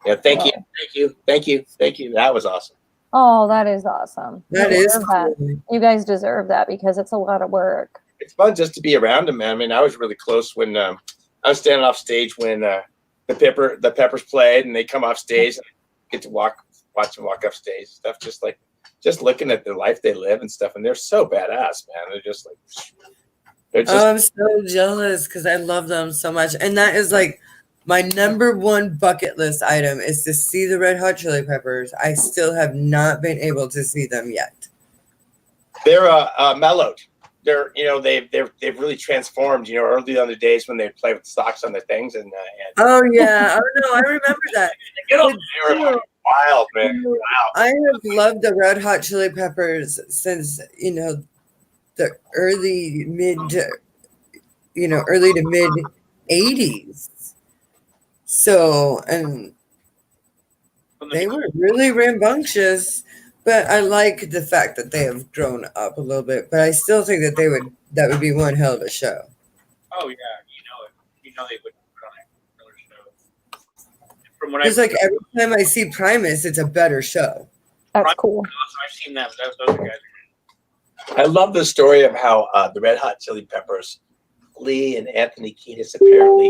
Yeah, thank you, thank you, thank you, thank you. That was awesome. Oh, that is awesome. That You is deserve that. cool. You guys deserve that because it's a lot of work. It's fun just to be around them, man. I mean, I was really close when I was standing off stage when the Peppers played, and they come off stage and I get to watch them walk up stage. Stuff just looking at the life they live and stuff, and they're so badass, man. They're just I'm so jealous because I love them so much, and that is like my number one bucket list item is to see the Red Hot Chili Peppers. I still have not been able to see them yet. They're mellowed. They're they've really transformed. Early on the days when they play with socks on their things and oh yeah, oh no, I remember that. They were wild, man. Wow. I have loved the Red Hot Chili Peppers since the early to mid 80s. So, and they were really rambunctious, but I like the fact that they have grown up a little bit. But I still think that that would be one hell of a show. Oh yeah, they would put on another show. From what It's like every time I see Primus, it's a better show. That's cool. I've seen them. Those guys. I love the story of how the Red Hot Chili Peppers, Lee and Anthony Kiedis apparently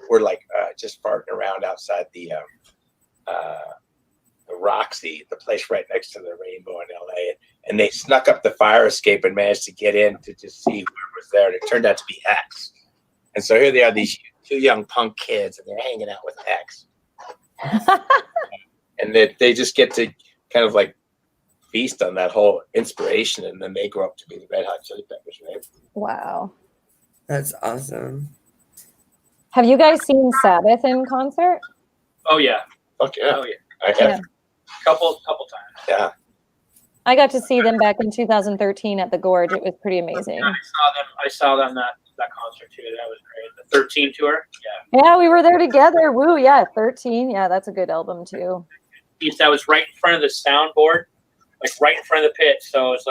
were just farting around outside the Roxy, the place right next to the Rainbow in LA, and they snuck up the fire escape and managed to get in to just see who was there. And it turned out to be X. And so here they are, these two young punk kids, and they're hanging out with X. And they just get to kind of feast on that whole inspiration, and then they grow up to be the Red Hot Chili Peppers, right? Wow. That's awesome. Have you guys seen Sabbath in concert? Oh yeah. Fuck yeah. Oh yeah. I have. Yeah. Couple times. Yeah. I got to see them back in 2013 at the Gorge. It was pretty amazing. Yeah, I saw them that concert too. That was great. The 13 tour. Yeah. Yeah, we were there together. Woo, yeah, 13. Yeah, that's a good album too. That was right in front of the soundboard, right in front of the pit. So it's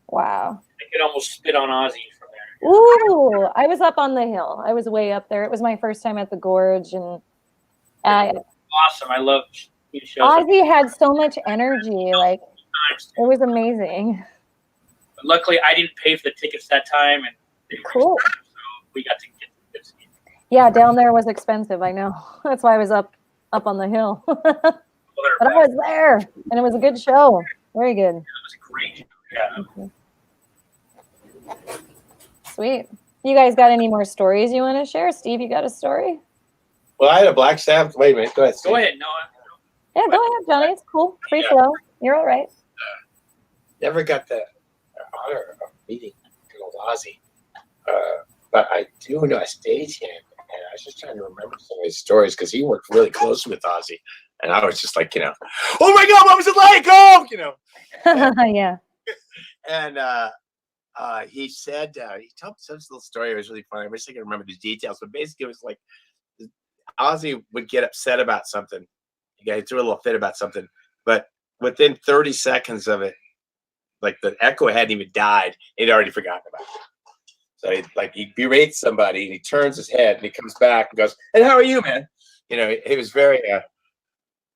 wow. I could almost spit on Ozzy from there. Ooh, I was up on the hill. I was way up there. It was my first time at the Gorge, and Awesome. I love these shows. Ozzy had so much energy. It was amazing. But luckily, I didn't pay for the tickets that time, and they were Cool. expensive, so we got to get the good seats. Yeah, down there was expensive. I know. That's why I was up on the hill. But I was there, and it was a good show. Very good. It was great. Yeah. Sweet. You guys got any more stories you want to share? Steve, you got a story? Well, I had a Black Sabbath. Wait a minute. Go ahead. Steve. Go ahead, Noah. Yeah, go ahead, Johnny. It's cool. Free flow. You're all right. Never got the honor of meeting Ozzy, but I do know a stagehand, and I was just trying to remember some of his stories because he worked really close with Ozzy, and I was just like, oh my God, what was it like? Oh, Yeah. And he said he told some little story. It was really funny. I wish I could remember the details, but basically it was like Ozzy would get upset about something. He threw a little fit about something, but within 30 seconds of it, the echo hadn't even died. He'd already forgotten about it. So he berates somebody, and he turns his head, and he comes back and goes, "And how are you, man?" He was very.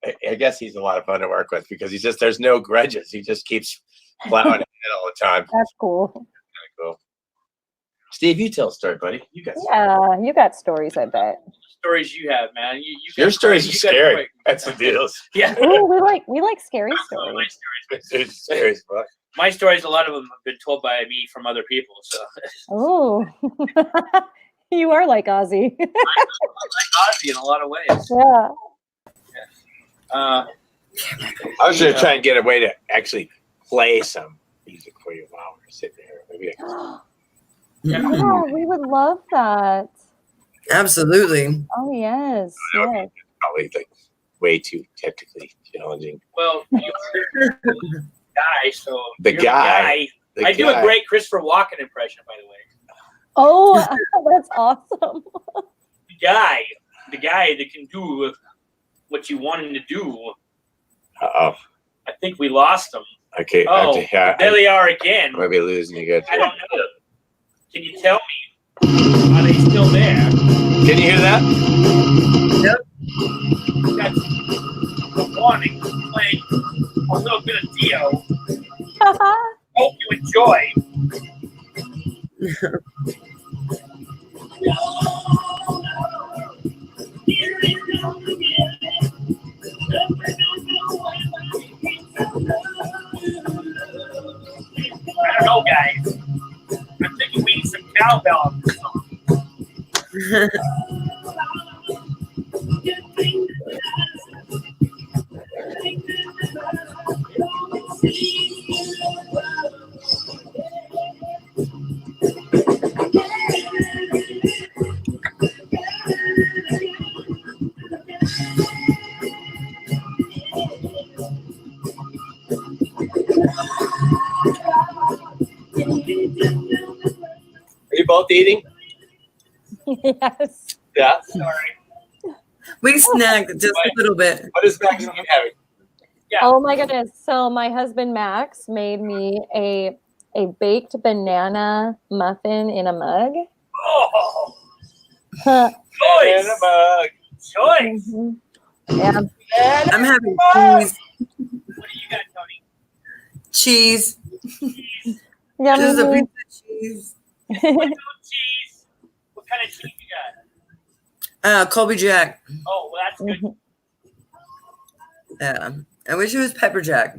I guess he's a lot of fun to work with because there's no grudges. He just keeps plowing ahead all the time. That's cool. Kind of cool. Steve, you tell a story, buddy. You got Yeah, you got stories, I bet. Stories you have, man. Your stories are scary. That's the deal. Yeah. Ooh, we like scary stories. It's scary as fuck. My stories, a lot of them have been told by me from other people. So. Oh, you are like Ozzy. I'm like Ozzy in a lot of ways. Yeah. Uh, I was going to try and get a way to actually play some music for you while we're sitting here. Maybe Yeah, we would love that. Absolutely. Oh yes, yes. probably like way too technically challenging. Well, you're the guy, so The you're guy. The I do a guy. great Christopher Walken impression, by the way. Oh, that's awesome. The guy that can do what you want him to do. Uh-oh. I think we lost him. Okay. Oh, there they are again. I might be losing you good. I don't know. Can you tell me? Are they still there? Can you hear that? Yep. That's the warning. Playing a little bit of Dio. Hope you enjoy. I don't know, guys. I'm thinking we need some cowbell on this song. Are you both eating? Yes. Yeah. Sorry. We snagged just a little bit. What is Maxine having? Yeah. Oh my goodness. So my husband Max made me a baked banana muffin in a mug. Oh, Huh. Banana mug. choice. Mhm. Yeah. I'm having cheese. What do you got, Tony? Cheese. Yummy. Just a piece of cheese. What's cheese? What kind of cheese you got? Colby Jack. Oh, well, that's good. Yeah. I wish it was pepper jack,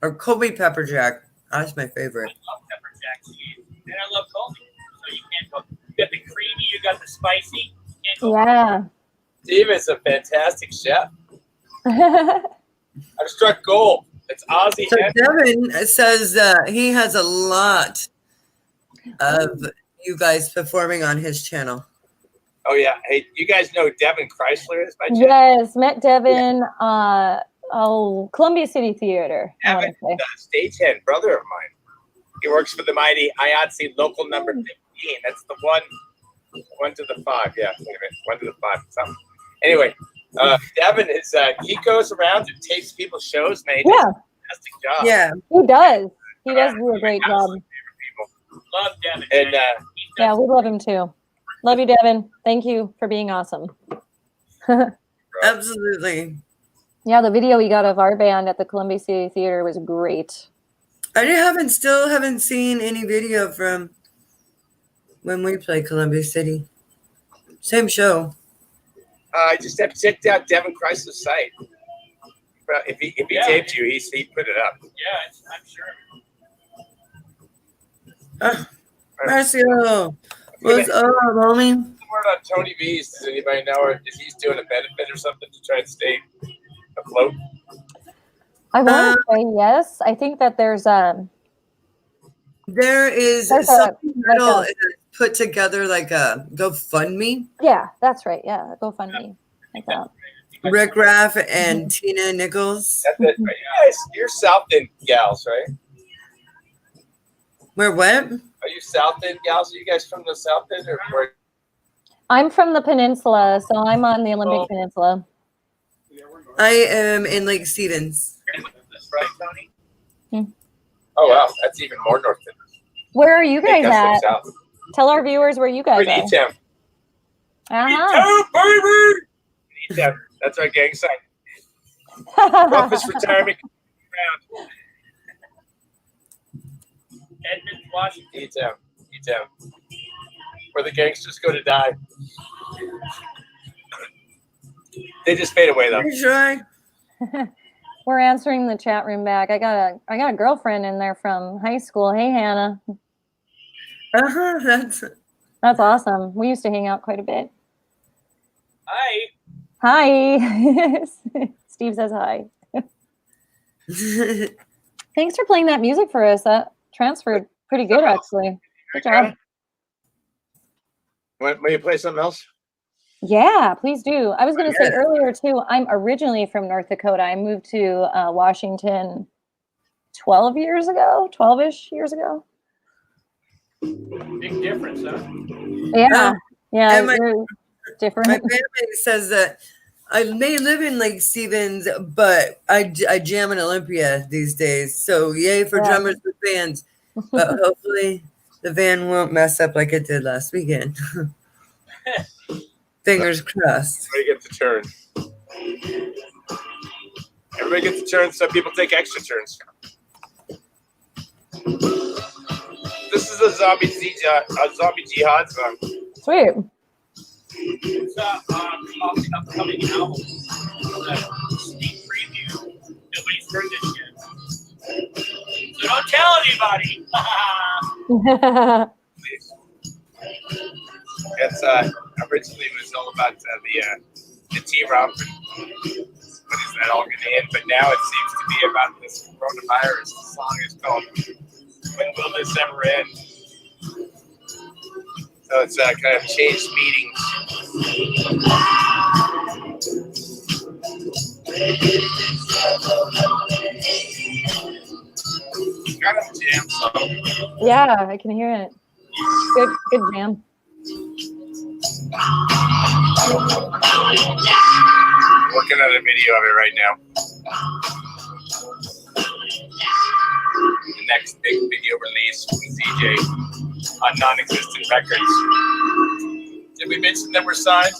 or Colby pepper jack. That's my favorite. I love pepper jack cheese. And I love Colby. So you can't go. You got the creamy, you got the spicy. You can't go. Yeah. Steve is a fantastic chef. I've struck gold. It's Aussie. So Devin says he has a lot of you guys performing on his channel. Oh yeah. Hey, you guys know Devin Chrysler is by chance? Yes, met Devin. Columbia City Theater. I Devin, wanna say. stagehand brother of mine. He works for the mighty IATSE local number 15. That's the one to the 5. Yeah, wait a minute. 1 to the 5. Something. Anyway, Devin is he goes around and tapes people's shows, man. He does Yeah, a fantastic job. Yeah. he does. He does do a great job. Absolutely favorite Love Devin. people. And Yeah, we love him too. Love you, Devin. Thank you for being awesome. Absolutely. Yeah, the video we got of our band at the Columbia City Theater was great. I still haven't seen any video from when we play Columbia City. Same show. I just have checked out Devin Chrysler's site. If he Yeah. taped you, he put it up. Yeah, I'm sure. Marcio, what's up, homie? Word on Tony V's. Does anybody know, or is he doing a benefit or something to try and stay afloat? I want to say yes. I think that there's There is There's something like that'll a- put together like a GoFundMe. yeah, that's right. Yeah, GoFundMe. Like that. Rick Raff and Tina Nichols. That's it. Right? You're South End gals, right? Where what? Are you South End gals? Are you guys from the South End or where? I'm from the peninsula, so I'm on the Olympic Oh. Peninsula. I am in Lake Stevens. Right, Tony? Oh wow, that's even more north than us. Where are you guys Hey, that's at? from South. Tell our viewers where you guys We're in are. E-Town. Uh-huh. E-Town, baby! E-Town. That's our gang sign. Roughest retirement around. Edmund, Washington. E-Town. E-Town. Where the gangsters go to die. They just fade away though. Pretty sure. We're answering the chat room back. I got a girlfriend in there from high school. Hey Hannah. That's awesome. We used to hang out quite a bit. Hi. Hi. Steve says hi. Thanks for playing that music for us. That transferred pretty good, actually. Good job. Want me to play something else? Yeah, please do. I was going to say earlier, too, I'm originally from North Dakota. I moved to Washington 12-ish years ago. Big difference, huh? Yeah. Yeah, my different. My family says that I may live in Lake Stevens, but I jam in Olympia these days. So yay for drummers with bands. But hopefully the van won't mess up like it did last weekend. Fingers crossed. Everybody gets a turn. Everybody gets a turn. Some people take extra turns. This is a zombie jihad song. Sweet. It's off the upcoming album. Sneak preview. Nobody's heard this yet. So don't tell anybody. Please. It's originally it was all about the T-Rump and what is that all going to end, but now it seems to be about this coronavirus. The song is called "When Will This Ever End?" So it's kind of changed meetings. Kind of a jam song. Yeah, I can hear it. Good jam. Working on a video of it right now. The next big video release from CJ on Non-Existent Records. Did we mention that we're signed?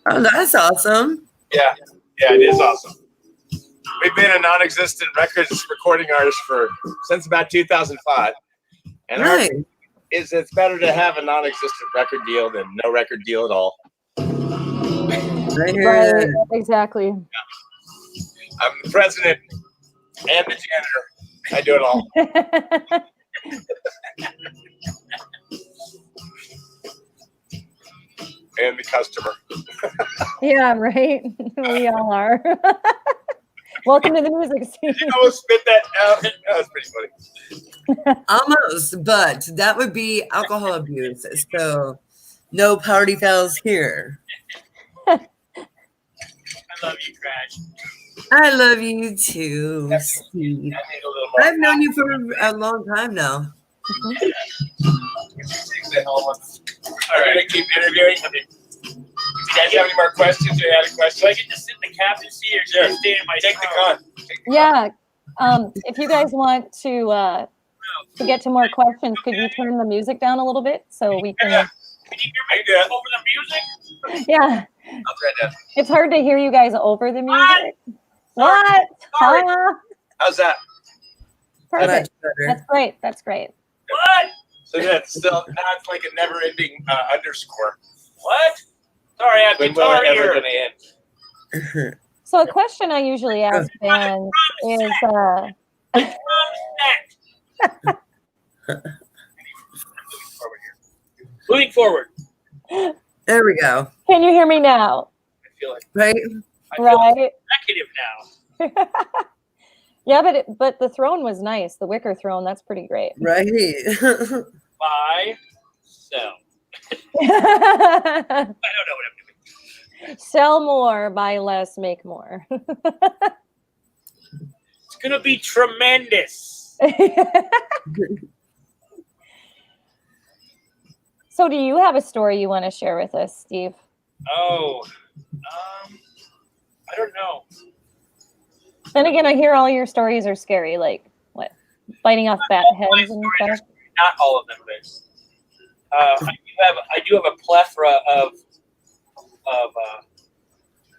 Oh, that's awesome. Yeah, it is awesome. We've been a Non-Existent Records recording artist since about 2005, and Nice. it's better to have a non-existent record deal than no record deal at all. I hear Right, that. exactly. I'm the president and the janitor. I do it all. And the customer. Yeah, right. We all are. Welcome to the music scene. Did you almost spit that out? That was pretty funny. Almost, but that would be alcohol abuse. So no party fouls here. I love you, Crash. I love you too, Steve. I need a little more. I've known you for a long time now. All right, I keep interviewing. You guys have any more questions? Or had a question? Do I get to sit in the captain's seat or just stay in my Take the car? con. Yeah. If you guys want to get to more questions, could you turn the music down a little bit so we can? Yeah. Can you hear me over the music? Yeah. I'll try that. It's hard to hear you guys over the music. What? Sorry. Huh? How's that? Perfect. Much better. That's great. That's great. What? So yeah, it's still now it's like a never-ending underscore. What? Sorry, I have When will guitar it ever here. gonna end? So a question I usually ask bands is, Moving forward. There we go. can you hear me now? I feel like Right? I feel Right. executive now. Yeah, but the throne was nice. The wicker throne, that's pretty great. Right. Buy, sell. I don't know what I'm doing. Sell more, buy less, make more. It's gonna be tremendous. So do you have a story you want to share with us, Steve? Oh, I don't know. Then again, I hear all your stories are scary, like what? Biting off bat heads and stuff? Not all of them, but I do have a plethora of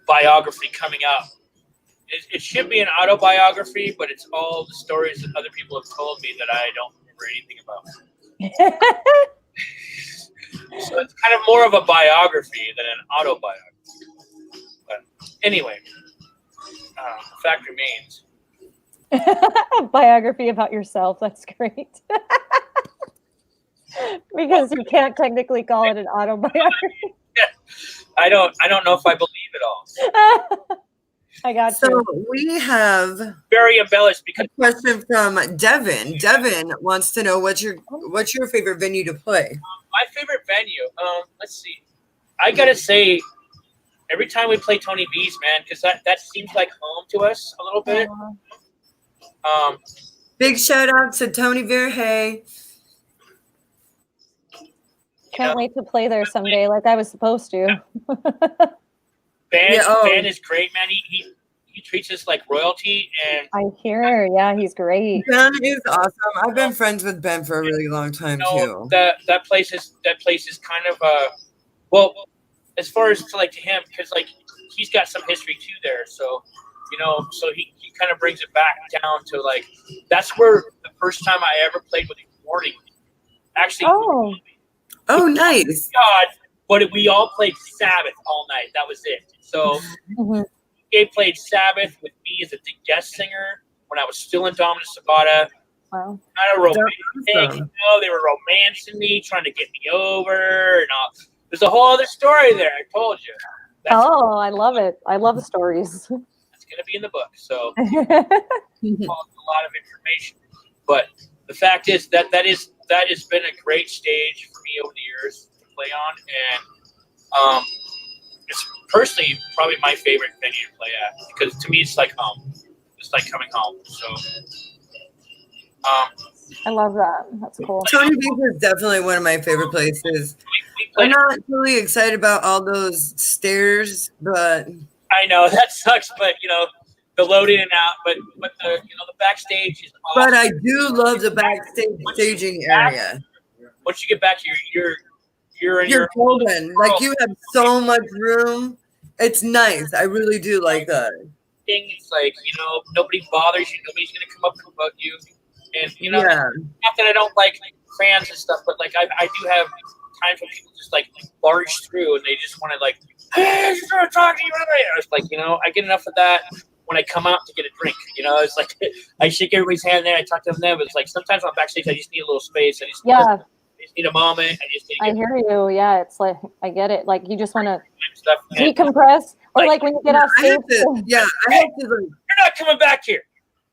biography coming out. It should be an autobiography, but it's all the stories that other people have told me that I don't remember anything about. So it's kind of more of a biography than an autobiography. But anyway, the fact remains. Biography about yourself. That's great. Because you can't technically call it an autobiography. I don't know if I believe it all. I got So you. we have Very embellished because a question from Devin. Devin wants to know what's your favorite venue to play? my favorite venue. Let's see. I gotta say, every time we play Tony B's, man, because that seems like home to us a little bit. Big shout out to Tony Verhey. Can't wait to play there someday, like I was supposed to. Ben is great, man. He treats us like royalty, and I hear, yeah, he's great. Ben is awesome. I've been friends with Ben for a really long time too. That place is kind of well, as far as to him, because he's got some history too there, so so he kind of brings it back down to that's where the first time I ever played with recording. Actually, oh nice. God, but we all played Sabbath all night. That was it. So they played Sabbath with me as a guest singer when I was still in Dominus Sabata. Wow. Kind of romantic, they were romancing me, trying to get me over, and all. There's a whole other story there. I told you. I love it. I love the stories. That's going to be in the book. So a lot of information. But the fact is that has been a great stage for me over the years to play on, and it's personally probably my favorite venue to play at because to me it's like home. It's like coming home. So. I love that. That's cool. Tony B's is definitely one of my favorite places. I'm not really excited about all those stairs, but I know that sucks. But the load in and out. But the the backstage is awesome. But I do love the backstage staging area. Once you get back, you're in your golden. Like you have so much room. It's nice. I really do like that. It's nobody bothers you. Nobody's gonna come up and bug you. And not that I don't like fans and stuff, but I do have times when people just barge through and they just want to hey, I just want to talk to you. It's I get enough of that when I come out to get a drink. It's I shake everybody's hand there. I talk to them. But it's sometimes on backstage I just need a little space. I just need a moment. I hear you. Yeah, it's I get it. You just want to decompress, or when you get off stage. I have to. You're not coming back here.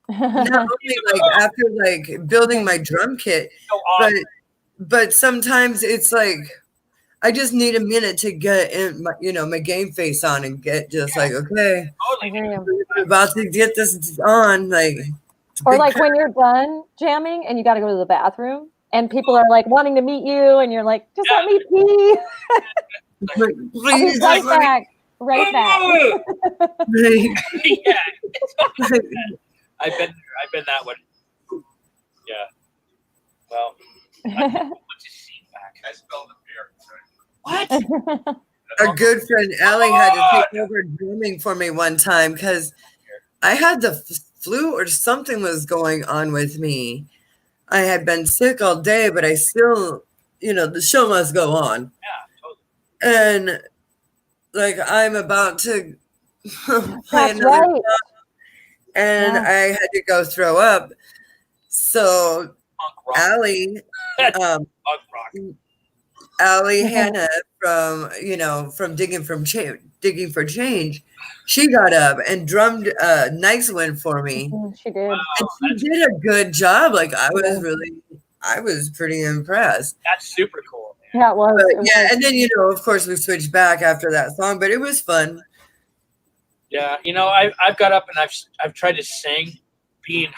Not only after building my drum kit, but sometimes it's I just need a minute to get in my my game face on and get just okay, I'm about to get this on or when you're done jamming and you got to go to the bathroom and people are wanting to meet you and you're just let me pee. Please, right back. I've been that one. Yeah. Well, what's his seat back? I spelled the beer. What? A good friend, Allie, had to take over drumming for me one time because I had the flu or something was going on with me. I had been sick all day, but I still, the show must go on. Yeah, totally. And I'm about to play That's another right. song, and I had to go throw up. So Allie, Hannah from Digging for Change, she got up and drummed a nice one for me. She did. And she did a good job. I was pretty impressed. That's super cool. Man. Yeah, it was. But, and then of course we switched back after that song, but it was fun. Yeah, I've got up and I've tried to sing, being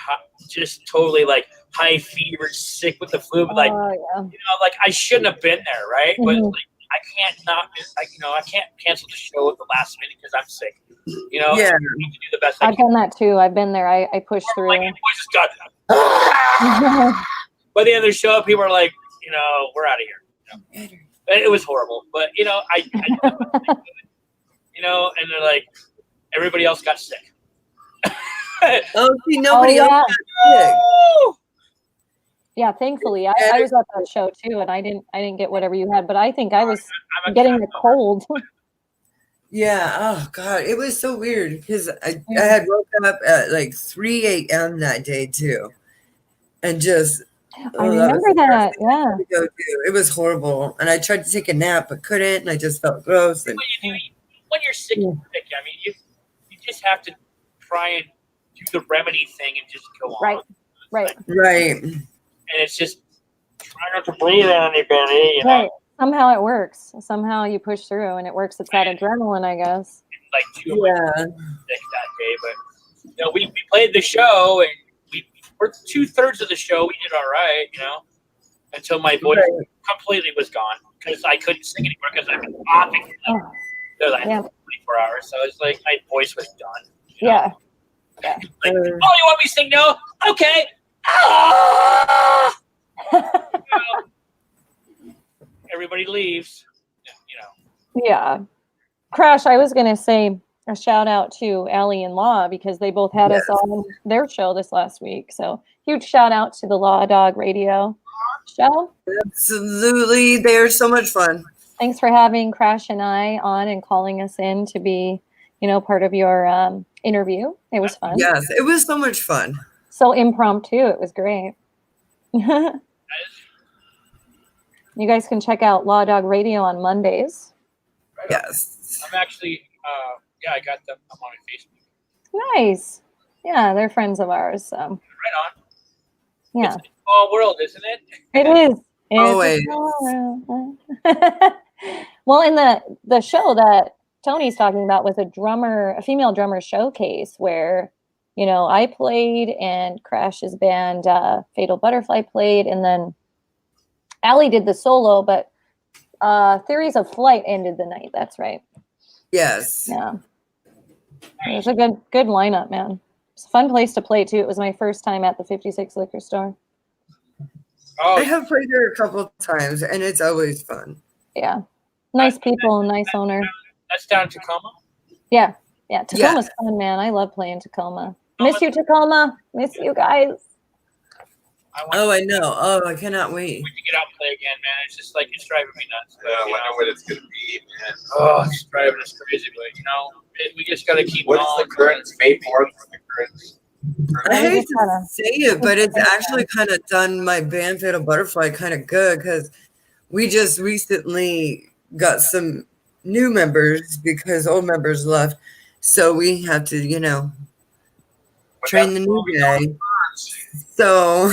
just totally high fever, sick with the flu, but I shouldn't have been there, right? Mm-hmm. But I can't I can't cancel the show at the last minute because I'm sick. I need to do the best. I've done that too. I've been there. I pushed through. My voice just got. By the end of the show, people are we're out of here. It was horrible, but I and they're everybody else got sick. See, nobody else got sick. Yeah, thankfully, I was at that show too, and I didn't get whatever you had, but I think I was getting the cold. Yeah. Oh God, it was so weird because I had woken up at 3 a.m. that day too, and just. I remember that. Yeah. It was horrible, and I tried to take a nap but couldn't, and I just felt gross. And when you're sick, I mean, you just have to try and do the remedy thing and just go on. Right. Right. Right. And it's just try not to breathe on anybody, you know. Right. Somehow it works. Somehow you push through, and it works. It's that adrenaline, I guess. Like 2 of my friends sick that day, but you know, we played the show, and we're 2/3 of the show. We did all right, you know, until my voice completely was gone because I couldn't sing anymore because I've been coughing for like 24 hours. So it's like my voice was done. You know? Yeah. Like, oh, you want me to sing? No, okay. Ah! You know, everybody leaves. You know. Yeah. Crash, I was going to say a shout out to Allie and Law because they both had us on their show this last week. So huge shout out to the Law Dog Radio show. Absolutely. They're so much fun. Thanks for having Crash and I on and calling us in to be, you know, part of your interview. It was fun. Yes, it was so much fun. So impromptu. It was great. You guys can check out Law Dog Radio on Mondays. Right yes. I'm actually, I got them. I'm on Facebook. Nice. Yeah, they're friends of ours. So. Right on. Yeah. It's a small world, isn't it? It is. Always. Well, in the show that Tony's talking about was a female drummer showcase where, you know, I played and Crash's band Fatal Butterfly played, and then Allie did the solo, but Theories of Flight ended the night. That's right. Yes. Yeah. It was a good lineup, man. It's a fun place to play too. It was my first time at the 56 Liquor Store. Oh, I have played there a couple of times, and it's always fun. Yeah. Nice people, nice owner. That's down in Tacoma? Yeah. Yeah. Tacoma's fun, man. I love playing Tacoma. Miss you, Tacoma. Miss you guys. I know. Oh, I cannot wait. We can get out and play again, man. It's just like, it's driving me nuts. I wonder what it's going to be, man. Oh, it's driving us crazy, but, you know, we just got to keep What is going. the current May 4th? I hate to say it, but it's actually kind of done my band Fatal Butterfly kind of good because we just recently got some new members because old members left. So we have to, you know, train the new guy. So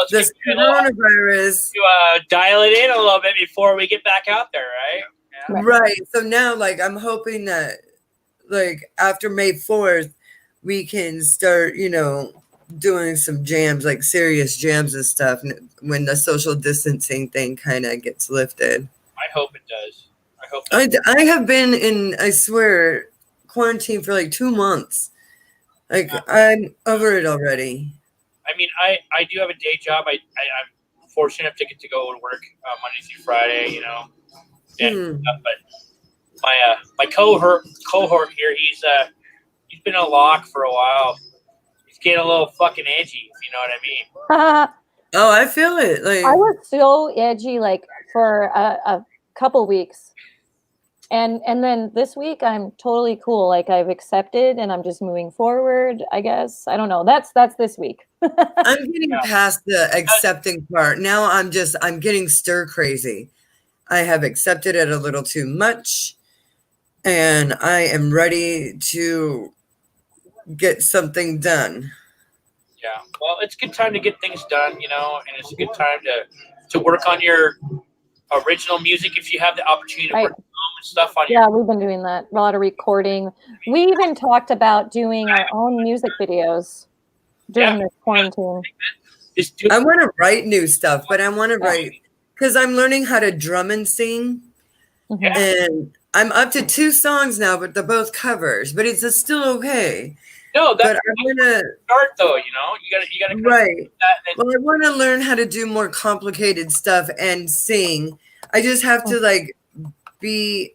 this coronavirus. To dial it in a little bit before we get back out there, right? Yeah. Right. So now, like, I'm hoping that, like, after May 4th, we can start, you know, doing some jams, like serious jams and stuff when the social distancing thing kind of gets lifted. I hope it does. I have been in, I swear, quarantine for like 2 months. Like, I'm over it already. I mean, I do have a day job. I'm fortunate enough to get to go to work Monday through Friday, you know. And but my cohort here, he's been a lock for a while. He's getting a little fucking edgy, if you know what I mean. Oh, I feel it. Like I was so edgy, like for a couple weeks, and then this week I'm totally cool. Like I've accepted, and I'm just moving forward. I guess I don't know. That's this week. I'm getting past the accepting part. Now I'm getting stir crazy. I have accepted it a little too much, and I am ready to get something done. Yeah, well, it's a good time to get things done, you know, and it's a good time to work on your original music if you have the opportunity to work on stuff on Yeah, we've been doing that. A lot of recording. We even talked about doing our own music videos during this quarantine. I want to write new stuff, but I want to write because I'm learning how to drum and sing. Mm-hmm. And I'm up to 2 songs now, but they're both covers. But it's still okay. No, that's but I want to start though. You know, you gotta right. Well, I want to learn how to do more complicated stuff and sing. I just have to like be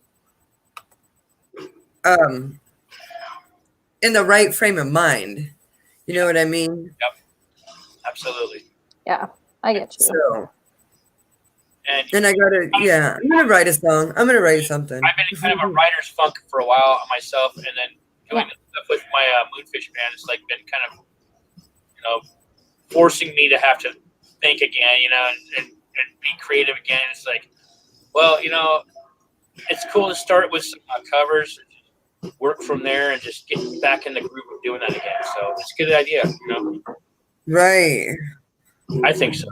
in the right frame of mind. You know what I mean? Yep. Absolutely. Yeah, I get you. So, and I gotta, I'm gonna write a song. I'm gonna write something. I've been in kind of a writer's funk for a while myself, and then doing stuff with my Moonfish band has like been kind of, you know, forcing me to have to think again, you know, and be creative again. It's like, well, you know, it's cool to start with some covers, work from there and just get back in the groove of doing that again. So it's a good idea, you know. Right. I think so.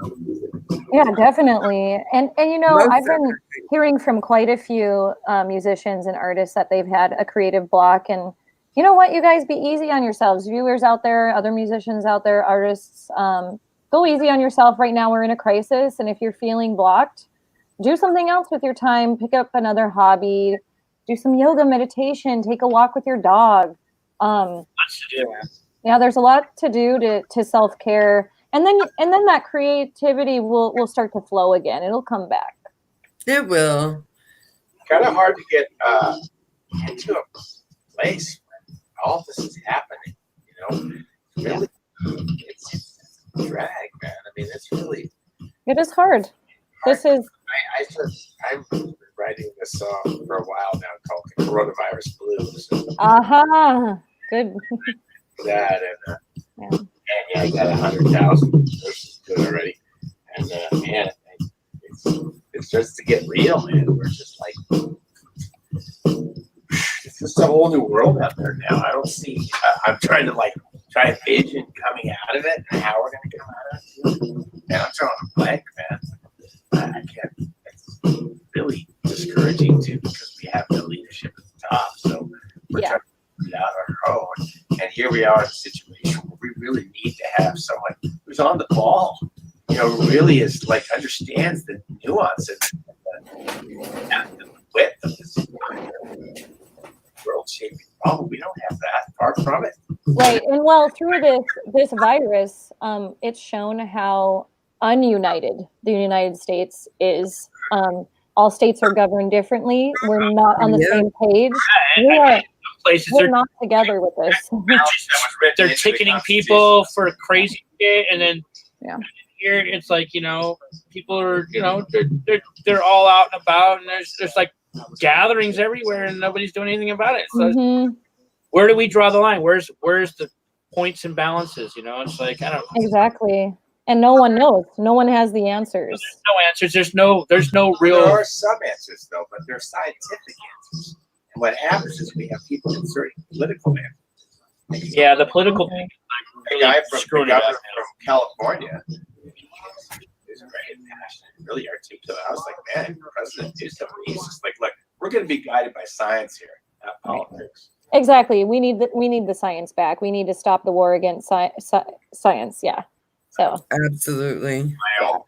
Yeah, definitely. And you know, Most I've been hearing from quite a few musicians and artists that they've had a creative block. And you know what, you guys, be easy on yourselves. Viewers out there, other musicians out there, artists, go easy on yourself. Right now we're in a crisis. And if you're feeling blocked, do something else with your time. Pick up another hobby. Do some yoga, meditation. Take a walk with your dog. Lots to do. Yeah, there's a lot to do to self-care. And then that creativity will start to flow again. It'll come back. It will. Kind of hard to get into a place when all this is happening. You know, really, it's a drag, man. I mean, it's really. It is hard. This is. I've been writing this song for a while now called the Coronavirus Blues. Good. That and yeah, I got 100,000 verses to it already, and man, it starts to get real, man. We're just like, it's just a whole new world out there now. I don't see. I'm trying to try and vision coming out of it and how we're gonna come out of it. And I'm throwing a blank, man. I can't. It's really discouraging too because we have no leadership at the top. So we're trying to figure it out on our own. And here we are in a situation where we really need to have someone who's on the ball. Who really is understands the nuance and the width of this world-shaping problem. We don't have that. Far from it. Right, and well, through this virus, it's shown how ununited the United States is. All states are governed differently. We're not on the same page. We're not together with this. They're ticketing people for crazy shit, and then here it's people are they're all out and about, and there's gatherings everywhere, and nobody's doing anything about it. So where do we draw the line? Where's the points and balances? It's I don't know. Exactly. And no one knows. No one has the answers. There's no answers. There's no real. There are some answers though, but they're scientific answers. And what happens is we have people inserting political answers. Yeah, the political thing. A guy from California. He's very passionate, really articulate. I was like, man, the president do something. He's just look, we're going to be guided by science here, not politics. Exactly. We need the science back. We need to stop the war against science. Yeah. So absolutely. My own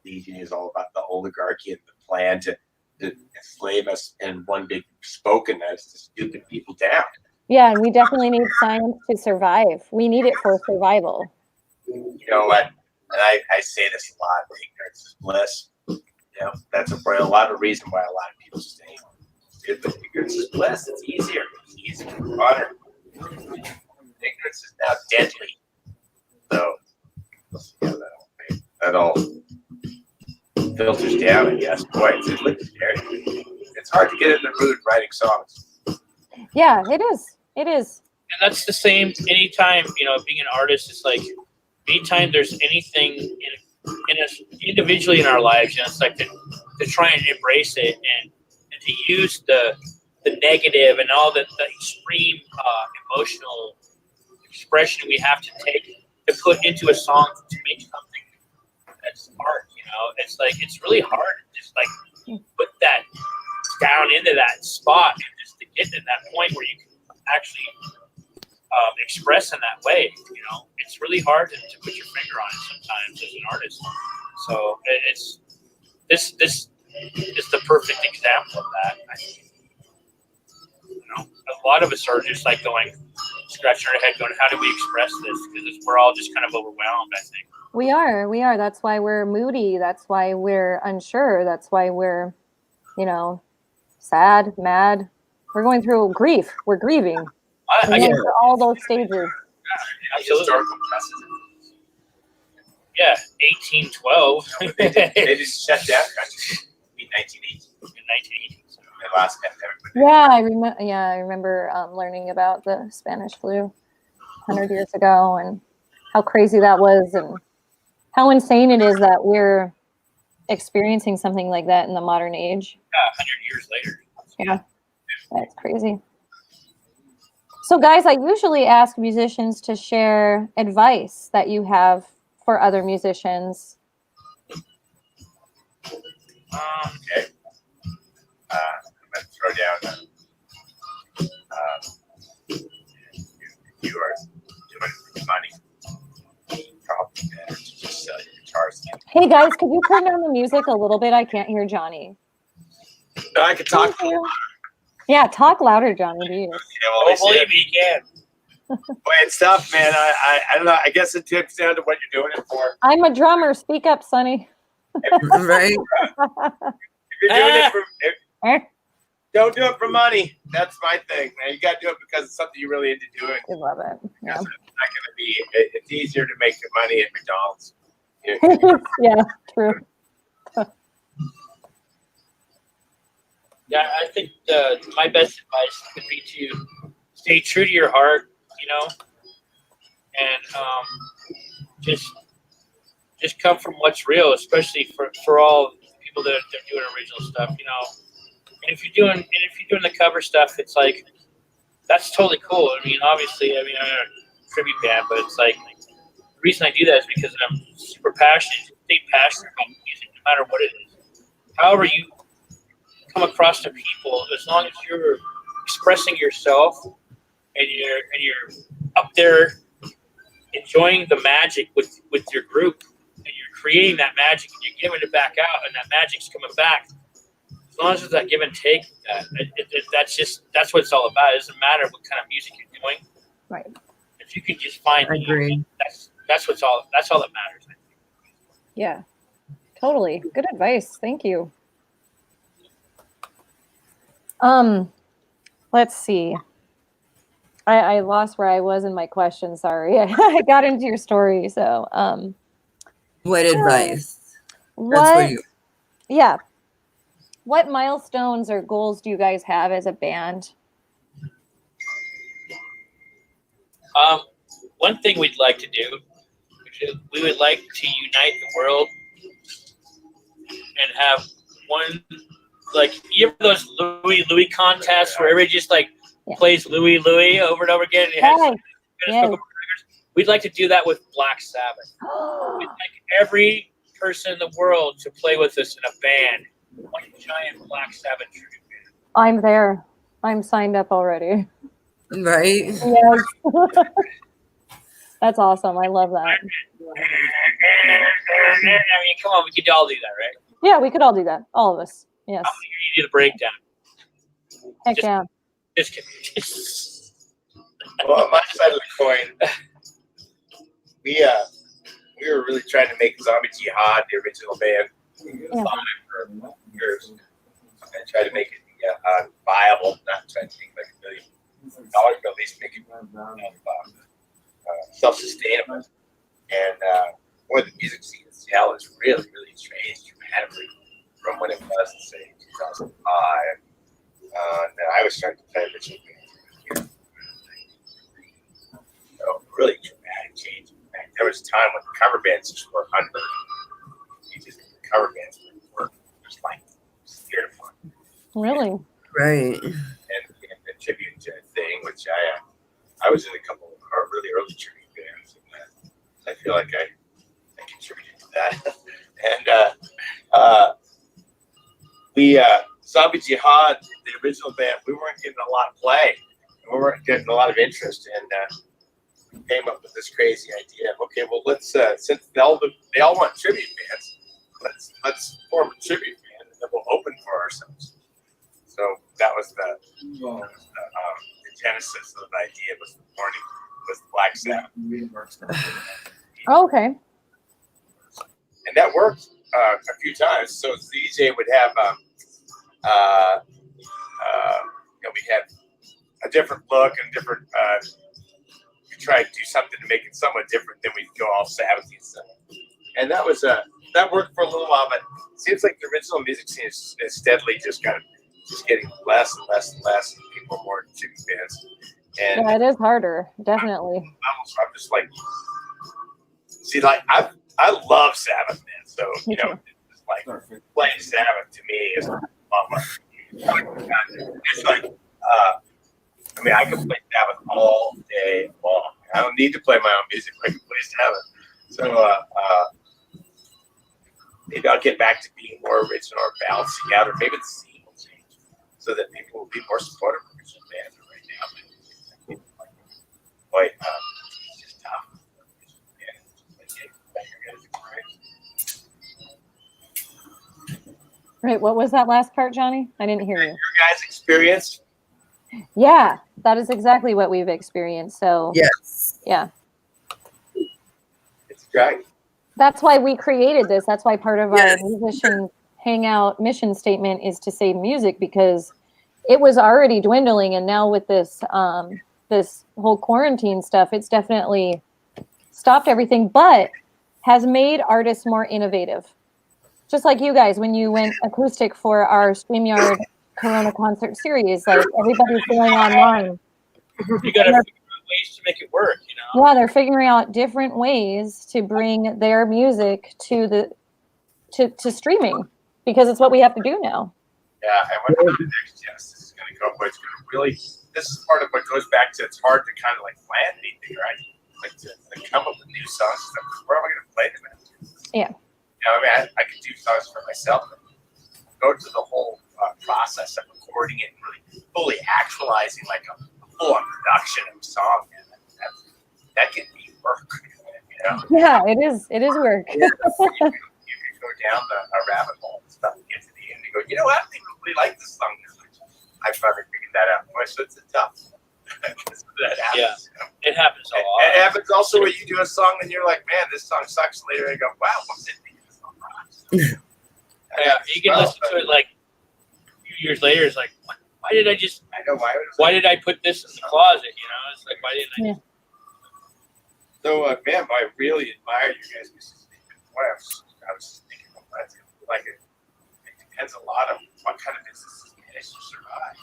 Legion is all about the oligarchy and the plan to enslave us in one big spoken as to stupid people down. Yeah, and we definitely need science to survive. We need it for survival. You know what? And I say this a lot, ignorance is bliss. That's a lot of reason why a lot of people stay. Ignorance is bliss. It's easier. It's easier. Honor. Ignorance is now deadly. So that all filters down, I guess. Boy, it's scary. It's hard to get in the mood writing songs. Yeah, it is. It is. And that's the same anytime, being an artist is anytime there's anything in us individually in our lives, it's to try and embrace it and to use the negative and all the extreme emotional expression we have to take to put into a song to make something that's art. It's really hard to just put that down into that spot and just to get to that point where you can actually express in that way. It's really hard to put your finger on it sometimes as an artist. So this is the perfect example of that. I think. A lot of us are just going, scratching our head, going, "How do we express this?" Because we're all just kind of overwhelmed. I think we are. That's why we're moody. That's why we're unsure. That's why we're, sad, mad. We're going through grief. We're grieving. I get all those stages. Absolutely. Yeah, 1812. They just shut down country in 1918. In 1918. So. The last pandemic. Yeah, I remember learning about the Spanish flu 100 years ago and how crazy that was and how insane it is that we're experiencing something like that in the modern age. Yeah, 100 years later. Yeah, that's crazy. So, guys, I usually ask musicians to share advice that you have for other musicians. Okay. I'm going to throw down. You are doing it for money. Probably better to just sell your guitars. Hey, guys, could you turn down the music a little bit? I can't hear Johnny. No, I could talk. Yeah, talk louder, Johnny. Please. Hopefully we can. Boy, it's tough, man. I don't know. I guess it tips down to what you're doing it for. I'm a drummer. Speak up, Sonny. Right? If you're doing it for, don't do it for money. That's my thing, man. You got to do it because it's something you're really into doing. I love it. Yeah. It's not going to be. It's easier to make the money at McDonald's. Yeah, true. Yeah, I think my best advice would be to stay true to your heart, and just come from what's real, especially for all people that are doing original stuff, And if you're doing the cover stuff, it's like that's totally cool. I mean, obviously, I'm a tribute band, but it's like the reason I do that is because I'm super passionate. Stay passionate about music, no matter what it is. However you come across to people, as long as you're expressing yourself and you're up there enjoying the magic with your group, and you're creating that magic and you're giving it back out, and that magic's coming back. As long as there's that give and take, that's what it's all about. It doesn't matter what kind of music you're doing. Right. If you can just find, I agree. That's all that matters. Yeah, totally. Good advice. Thank you. Let's see. I lost where I was in my question. Sorry. I got into your story. So, What advice? what milestones or goals do you guys have as a band? One thing we'd like to do, we would like to unite the world and have one, like, you ever those Louis contests where everybody just plays Louis over and over again? And we'd like to do that with Black Sabbath. We'd like every person in the world to play with us in a band, one giant Black Sabbath tribute band. I'm there. I'm signed up already. Right? Yes. That's awesome. I love that. I mean, come on, we could all do that, right? Yeah, we could all do that. All of us. Yes. You do the breakdown. Heck yeah. Just kidding. Well, on my side of the coin, we were really trying to make Zombie Jihad, the original band, for years, and try to make it viable, not trying to make like $1 million, but at least make it self-sustainable. And one of the music scene in Seattle has really, really changed dramatically from when it was, say, 2005. And then I was starting to play original bands. So really dramatic change. And there was a time when cover bands just were unheard of. Cover bands were just like scared of fun. Really? Right. And the tribute thing, which I was in a couple of really early tribute bands, and I feel like I contributed to that. And we Zombie Jihad, the original band, we weren't getting a lot of play, and we weren't getting a lot of interest, and we came up with this crazy idea of, okay, well, let's since they all want tribute bands, let's form a tribute band, and then we'll open for ourselves. So that was the genesis of the idea. Was the morning was the Black Sabbath. Oh, okay. And that worked a few times. So DJ would have, we had a different look and different. We tried to do something to make it somewhat different. Then we'd go all Sabbathy and stuff. And that was that worked for a little while, but it seems like the original music scene is steadily just getting less and less and less, and people are more tribute bands. And yeah, it is harder, definitely. I'm just like, see, like I love Sabbath, man. So it's like playing Sabbath to me is a lot more. It's like I mean, I can play Sabbath all day long. I don't need to play my own music. I can play Sabbath. So maybe I'll get back to being more original or balancing out, or maybe the scene will change so that people will be more supportive of original bands right now. Boy, it's just tough. Right. What was that last part, Johnny? I didn't hear you. Your guys' experience? Yeah, that is exactly what we've experienced. So Yes. yeah. It's drag. That's why we created this. That's why part of our musician hangout mission statement is to save music, because it was already dwindling, and now with this this whole quarantine stuff, it's definitely stopped everything, but has made artists more innovative. Just like you guys, when you went acoustic for our StreamYard Corona concert series, like everybody's going online. You got to figure out ways to make it work, you know? Yeah, they're figuring out different ways to bring their music to streaming, because it's what we have to do now. Yeah, I wonder how the next Genesis is going to go, but it's going to really, this is part of what goes back to, it's hard to kind of like plan anything, right? Like to come up with new songs. Where am I going to play them at? Yeah. You know, I mean, I could do songs for myself, but go to the whole process of recording it and really fully actualizing like a full-on production of a song. Man, that can be work, you know? Yeah, it is work. You can go down a rabbit hole and stuff and get to the end and go, you know what? I think I really like this song. I finally figured that out. Boy, so it's tough. That happens. Yeah, you know? it happens a lot. It happens also when you do a song and you're like, man, this song sucks. Later, you go, wow, what's it? This song rocks. Yeah, you can listen to it like a few years later. It's like, why did I just? I know Why did I put this in the closet? You know, it's like, why didn't I? Yeah. So, man, I really admire you guys. What I was thinking about that. Like it depends a lot on what kind of businesses manage to survive.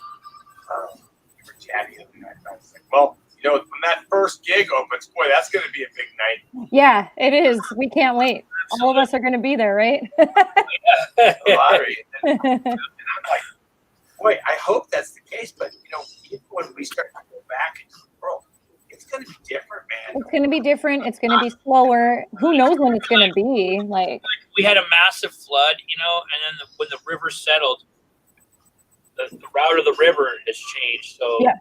For Chatty, I was like, well, you know, when that first gig opens, boy, that's going to be a big night. Yeah, it is. We can't wait. All of us are going to be there, right? The lottery. And I'm like, boy, I hope that's the case. But, you know, even when we start to go back into the world, it's going to be different, man. It's going to be different. It's going to be slower. Who knows when it's going to be? Like We had a massive flood, you know, and then when the river settled, the route of the river has changed. So yeah.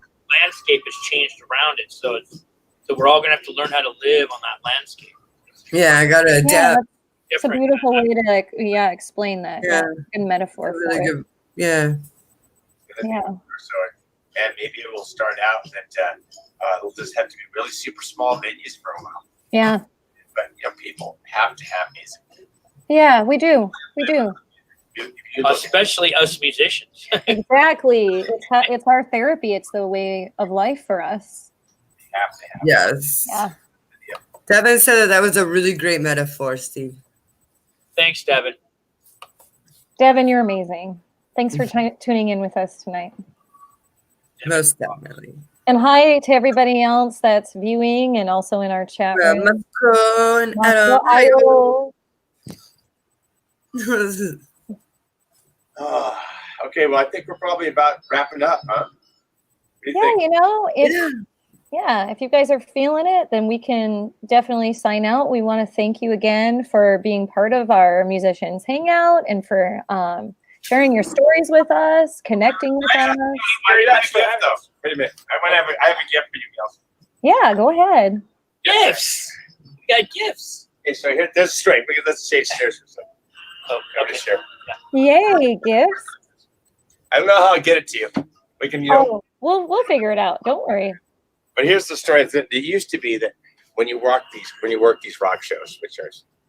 landscape has changed around it. So we're all going to have to learn how to live on that landscape. Yeah, I gotta adapt. Yeah, it's a beautiful way to explain that. Yeah. Good metaphor Really for it. good. Yeah. Yeah. So, and maybe it will start out that it'll just have to be really super small venues for a while. Yeah. But you know, people have to have music. Yeah, we do. We do. Especially us musicians. Exactly. It's our therapy. It's the way of life for us. Have to have Yes. Yeah. Devin said that was a really great metaphor, Steve. Thanks, Devin. Devin, you're amazing. Thanks for tuning in with us tonight. Most definitely. And hi to everybody else that's viewing and also in our chat room. Okay, well, I think we're probably about wrapping up, huh? What do you think? You know, if you guys are feeling it, then we can definitely sign out. We want to thank you again for being part of our musicians hangout and for sharing your stories with us, connecting with us. Wait a minute. I have a gift for you, Kelsey. Yeah, go ahead. Gifts. We got gifts. Okay, so here, there's straight. Let's change chairs for a second. Oh, okay, sure. Yay, gifts. I don't know how I'll get it to you. We can, you know. Oh, we'll figure it out. Don't worry. But here's the story. It used to be that when you work these rock shows,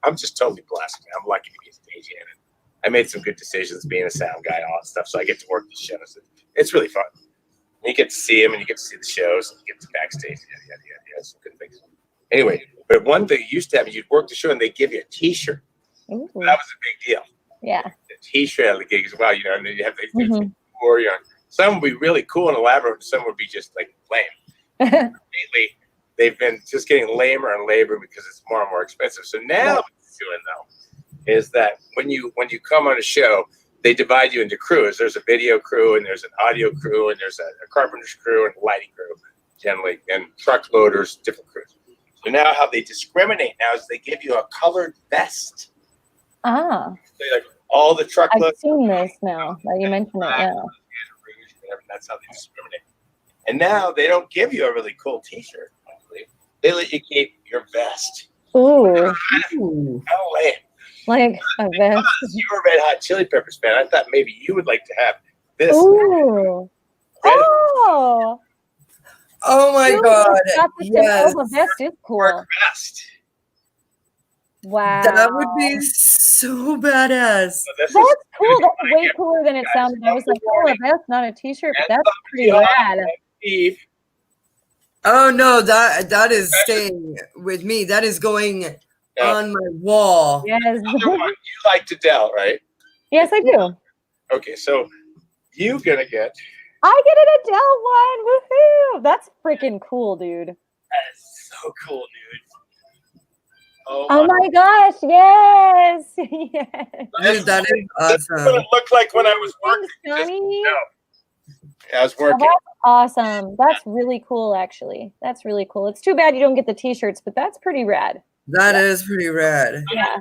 I'm just totally blessed. Man. I'm lucky to be a stagehand. I made some good decisions being a sound guy and all that stuff. So I get to work these shows. It's really fun. And you get to see them and you get to see the shows and you get to backstage. Yeah. Some good things. Anyway, but one thing you used to have, you'd work the show and they'd give you a T-shirt. Ooh. That was a big deal. Yeah. The T-shirt at the gig as well, you know, and then you have some would be really cool and elaborate, some would be just like lame. Lately, they've been just getting lamer and lamer because it's more and more expensive. So now what it's doing though is that when you come on a show, they divide you into crews. There's a video crew, and there's an audio crew, and there's a carpenter's crew, and a lighting crew, generally, and truck loaders, different crews. So now how they discriminate now is they give you a colored vest. Ah. So like all the truck loaders. I've seen this now that you mention it. Yeah. That's how they discriminate. And now they don't give you a really cool T-shirt. They let you keep your vest. Ooh. Oh, man. Like a vest. You're a Red Hot Chili Peppers fan. I thought maybe you would like to have this. Ooh. Oh. Oh my Dude, God. Yes. Oh, the vest is cool. Work vest. Wow. That would be so badass. So That's cool. That's way cooler than it sounded. I was like, oh, a vest, not a T-shirt, but that's pretty rad. Steve. Oh no, that is staying with me. That is going on my wall. Yes. You like Adele, right? Yes, I do. Okay, so you're gonna get. I get an Adele one. Woohoo! That's freaking cool, dude. That is so cool, dude. Oh my gosh! Yes, yes. Dude, that is That's what awesome. it looked like when I was working. Thanks, Johnny. I was Oh, working. that's awesome. That's really cool, actually. That's really cool. It's too bad you don't get the T-shirts, but that's pretty rad. That is pretty rad. Yeah.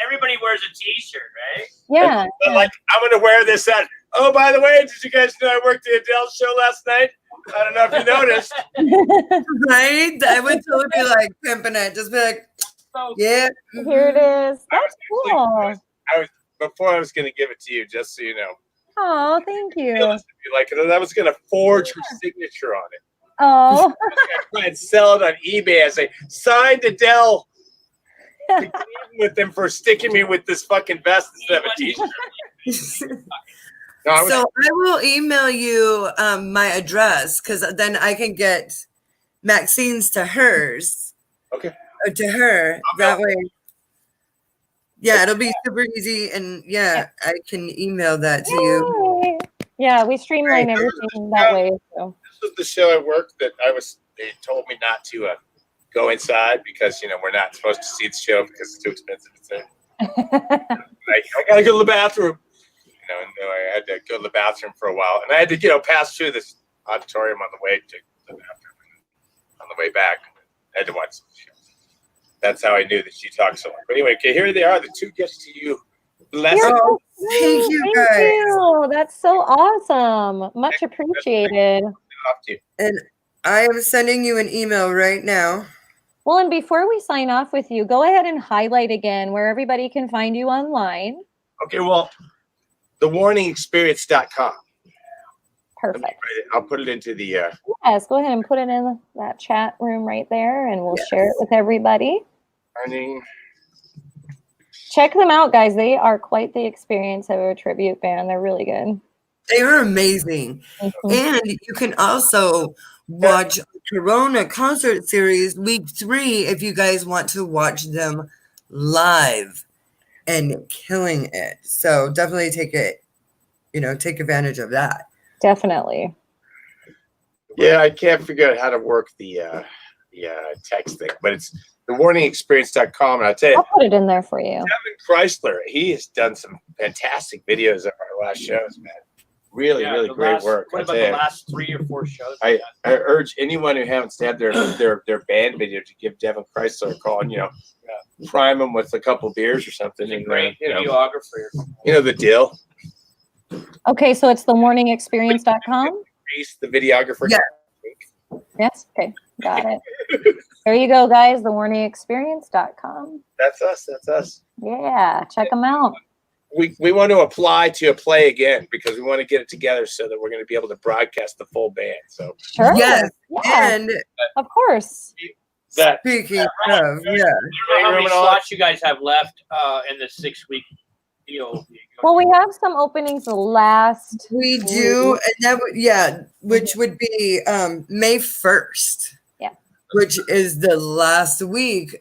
Everybody wears a T-shirt, right? Yeah. But like, I'm gonna wear this out. Oh, by the way, did you guys know I worked the Adele show last night? I don't know if you noticed. Right? I would totally be like pimping it. Just be like, yeah. Here it is. That's cool. Before I was gonna give it to you, just so you know. Oh, thank you. Like, I was gonna forge your signature on it. Oh. And sell it on eBay as a signed Adele. With them for sticking me with this fucking vest instead of a T-shirt. No, So I will email you my address because then I can get Maxine's to hers. Okay. Or to her. That way. Yeah, it'll be super easy. And yeah, I can email that to you. Yay. Yeah, we streamline everything that way. So. This was the show at work that they told me not to go inside because, we're not supposed to see the show because it's too expensive. I got to go to the bathroom. And I had to go to the bathroom for a while. And I had to, pass through this auditorium on the way to the bathroom. On the way back, I had to watch the show. That's how I knew that she talked so much. But anyway, okay, here they are, the two gifts to you. Bless you. Oh, thank you, guys. You. That's so awesome. Much appreciated. And I am sending you an email right now. Well, and before we sign off with you, go ahead and highlight again where everybody can find you online. Okay, well, thewarningexperience.com. Perfect. I'll put it into the. Yes, go ahead and put it in that chat room right there, and we'll share it with everybody. Warning. Check them out, guys. They are quite the experience of a tribute band. They're really good. They are amazing. Mm-hmm. And you can also watch Corona concert series week 3 if you guys want to watch them live and killing it. So definitely take advantage of that. Definitely. Yeah, I can't figure out how to work the text thing, but it's thewarningexperience.com. And I'll tell you, I'll put it in there for you. Kevin Chrysler, he has done some fantastic videos of our last shows, man. Really great work. What about the last 3 or 4 shows? I urge anyone who haven't had their band video to give Devin Chrysler a call and prime him with a couple beers or something. He's a And great videographer. the deal. Okay, so it's thewarningexperience.com. Reese, the videographer. Yeah. Yes. Okay. Got it. There you go, guys. Thewarningexperience.com. That's us. Yeah. Check them out. We want to apply to play again because we want to get it together so that we're going to be able to broadcast the full band. So Sure. Yes. Yeah. And Of course. speaking of, I don't know how many slots you guys have left in the 6-week deal. Well, we have some openings last. we do, and that would, which would be May 1st. Yeah. Which is the last week,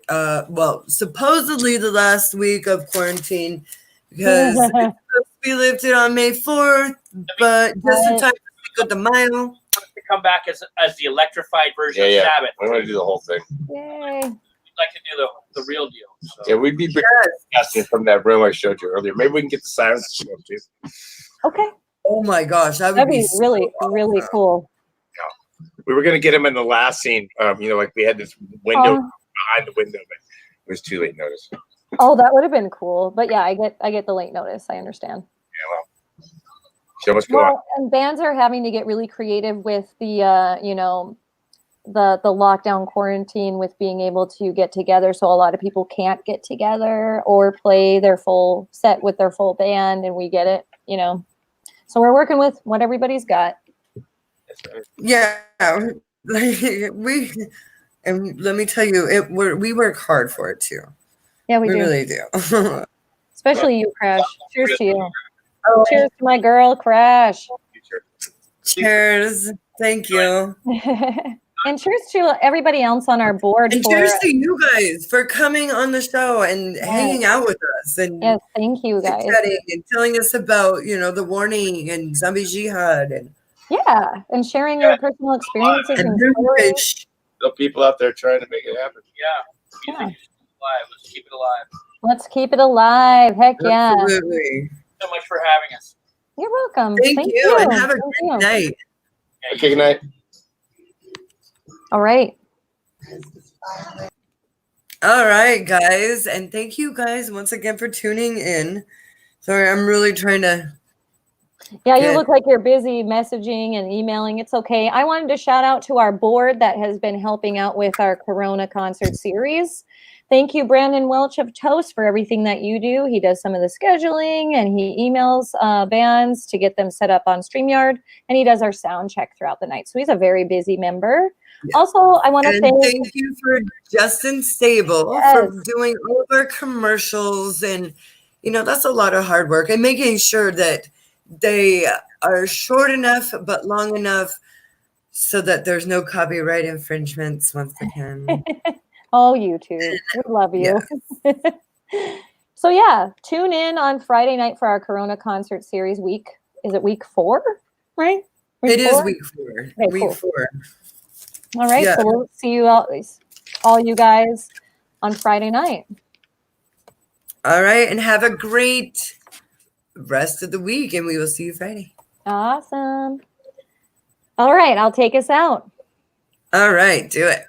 supposedly the last week of quarantine because it's supposed to be lifted on May 4th, but just in time to Cinco de Mayo. To come back as the electrified version of Sabbath. We want to do the whole thing. Yay. like to do the real deal. So. Yeah, we'd be broadcasting from that room I showed you earlier. Maybe we can get the sirens to show up too. Okay. Oh my gosh, That'd be really, really cool. Yeah. We were gonna get him in the last scene. Like we had this window behind the window, but it was too late notice. Oh, that would have been cool. But yeah, I get the late notice. I understand. Yeah, well, show must go on. And bands are having to get really creative with the the lockdown quarantine with being able to get together. So a lot of people can't get together or play their full set with their full band, and we get it, So we're working with what everybody's got. Yeah, and let me tell you, we work hard for it too. Yeah, we do. Really do. Especially you, Crash. Cheers to you. Oh. Cheers to my girl, Crash. Cheers. Thank you. And cheers to everybody else on our board. And cheers to you guys for coming on the show and hanging out with us. And yes, thank you guys. And telling us about, the warning and zombie jihad. And and sharing your personal experiences and stories. The people out there trying to make it happen. Yeah. Alive. Let's keep it alive. Let's keep it alive. Heck yeah. Absolutely. So much for having us. You're welcome. Thank you. And have a great night. Okay, good night. All right. All right, guys. And thank you guys once again for tuning in. Sorry, I'm really trying to. Yeah, you look like you're busy messaging and emailing. It's okay. I wanted to shout out to our board that has been helping out with our Corona concert series. Thank you, Brandon Welch of Toast, for everything that you do. He does some of the scheduling, and he emails bands to get them set up on StreamYard, and he does our sound check throughout the night. So he's a very busy member. Yes. Also, I want to thank you for Justin Stable for doing all of our commercials, and that's a lot of hard work, and making sure that they are short enough but long enough so that there's no copyright infringements once again. Oh, YouTube. We love you. Yeah. So tune in on Friday night for our Corona concert series week. Is it week 4? Right? It is week 4. Okay, week 4. All right. Yeah. So we'll see you all you guys on Friday night. All right. And have a great rest of the week, and we will see you Friday. Awesome. All right. I'll take us out. All right. Do it.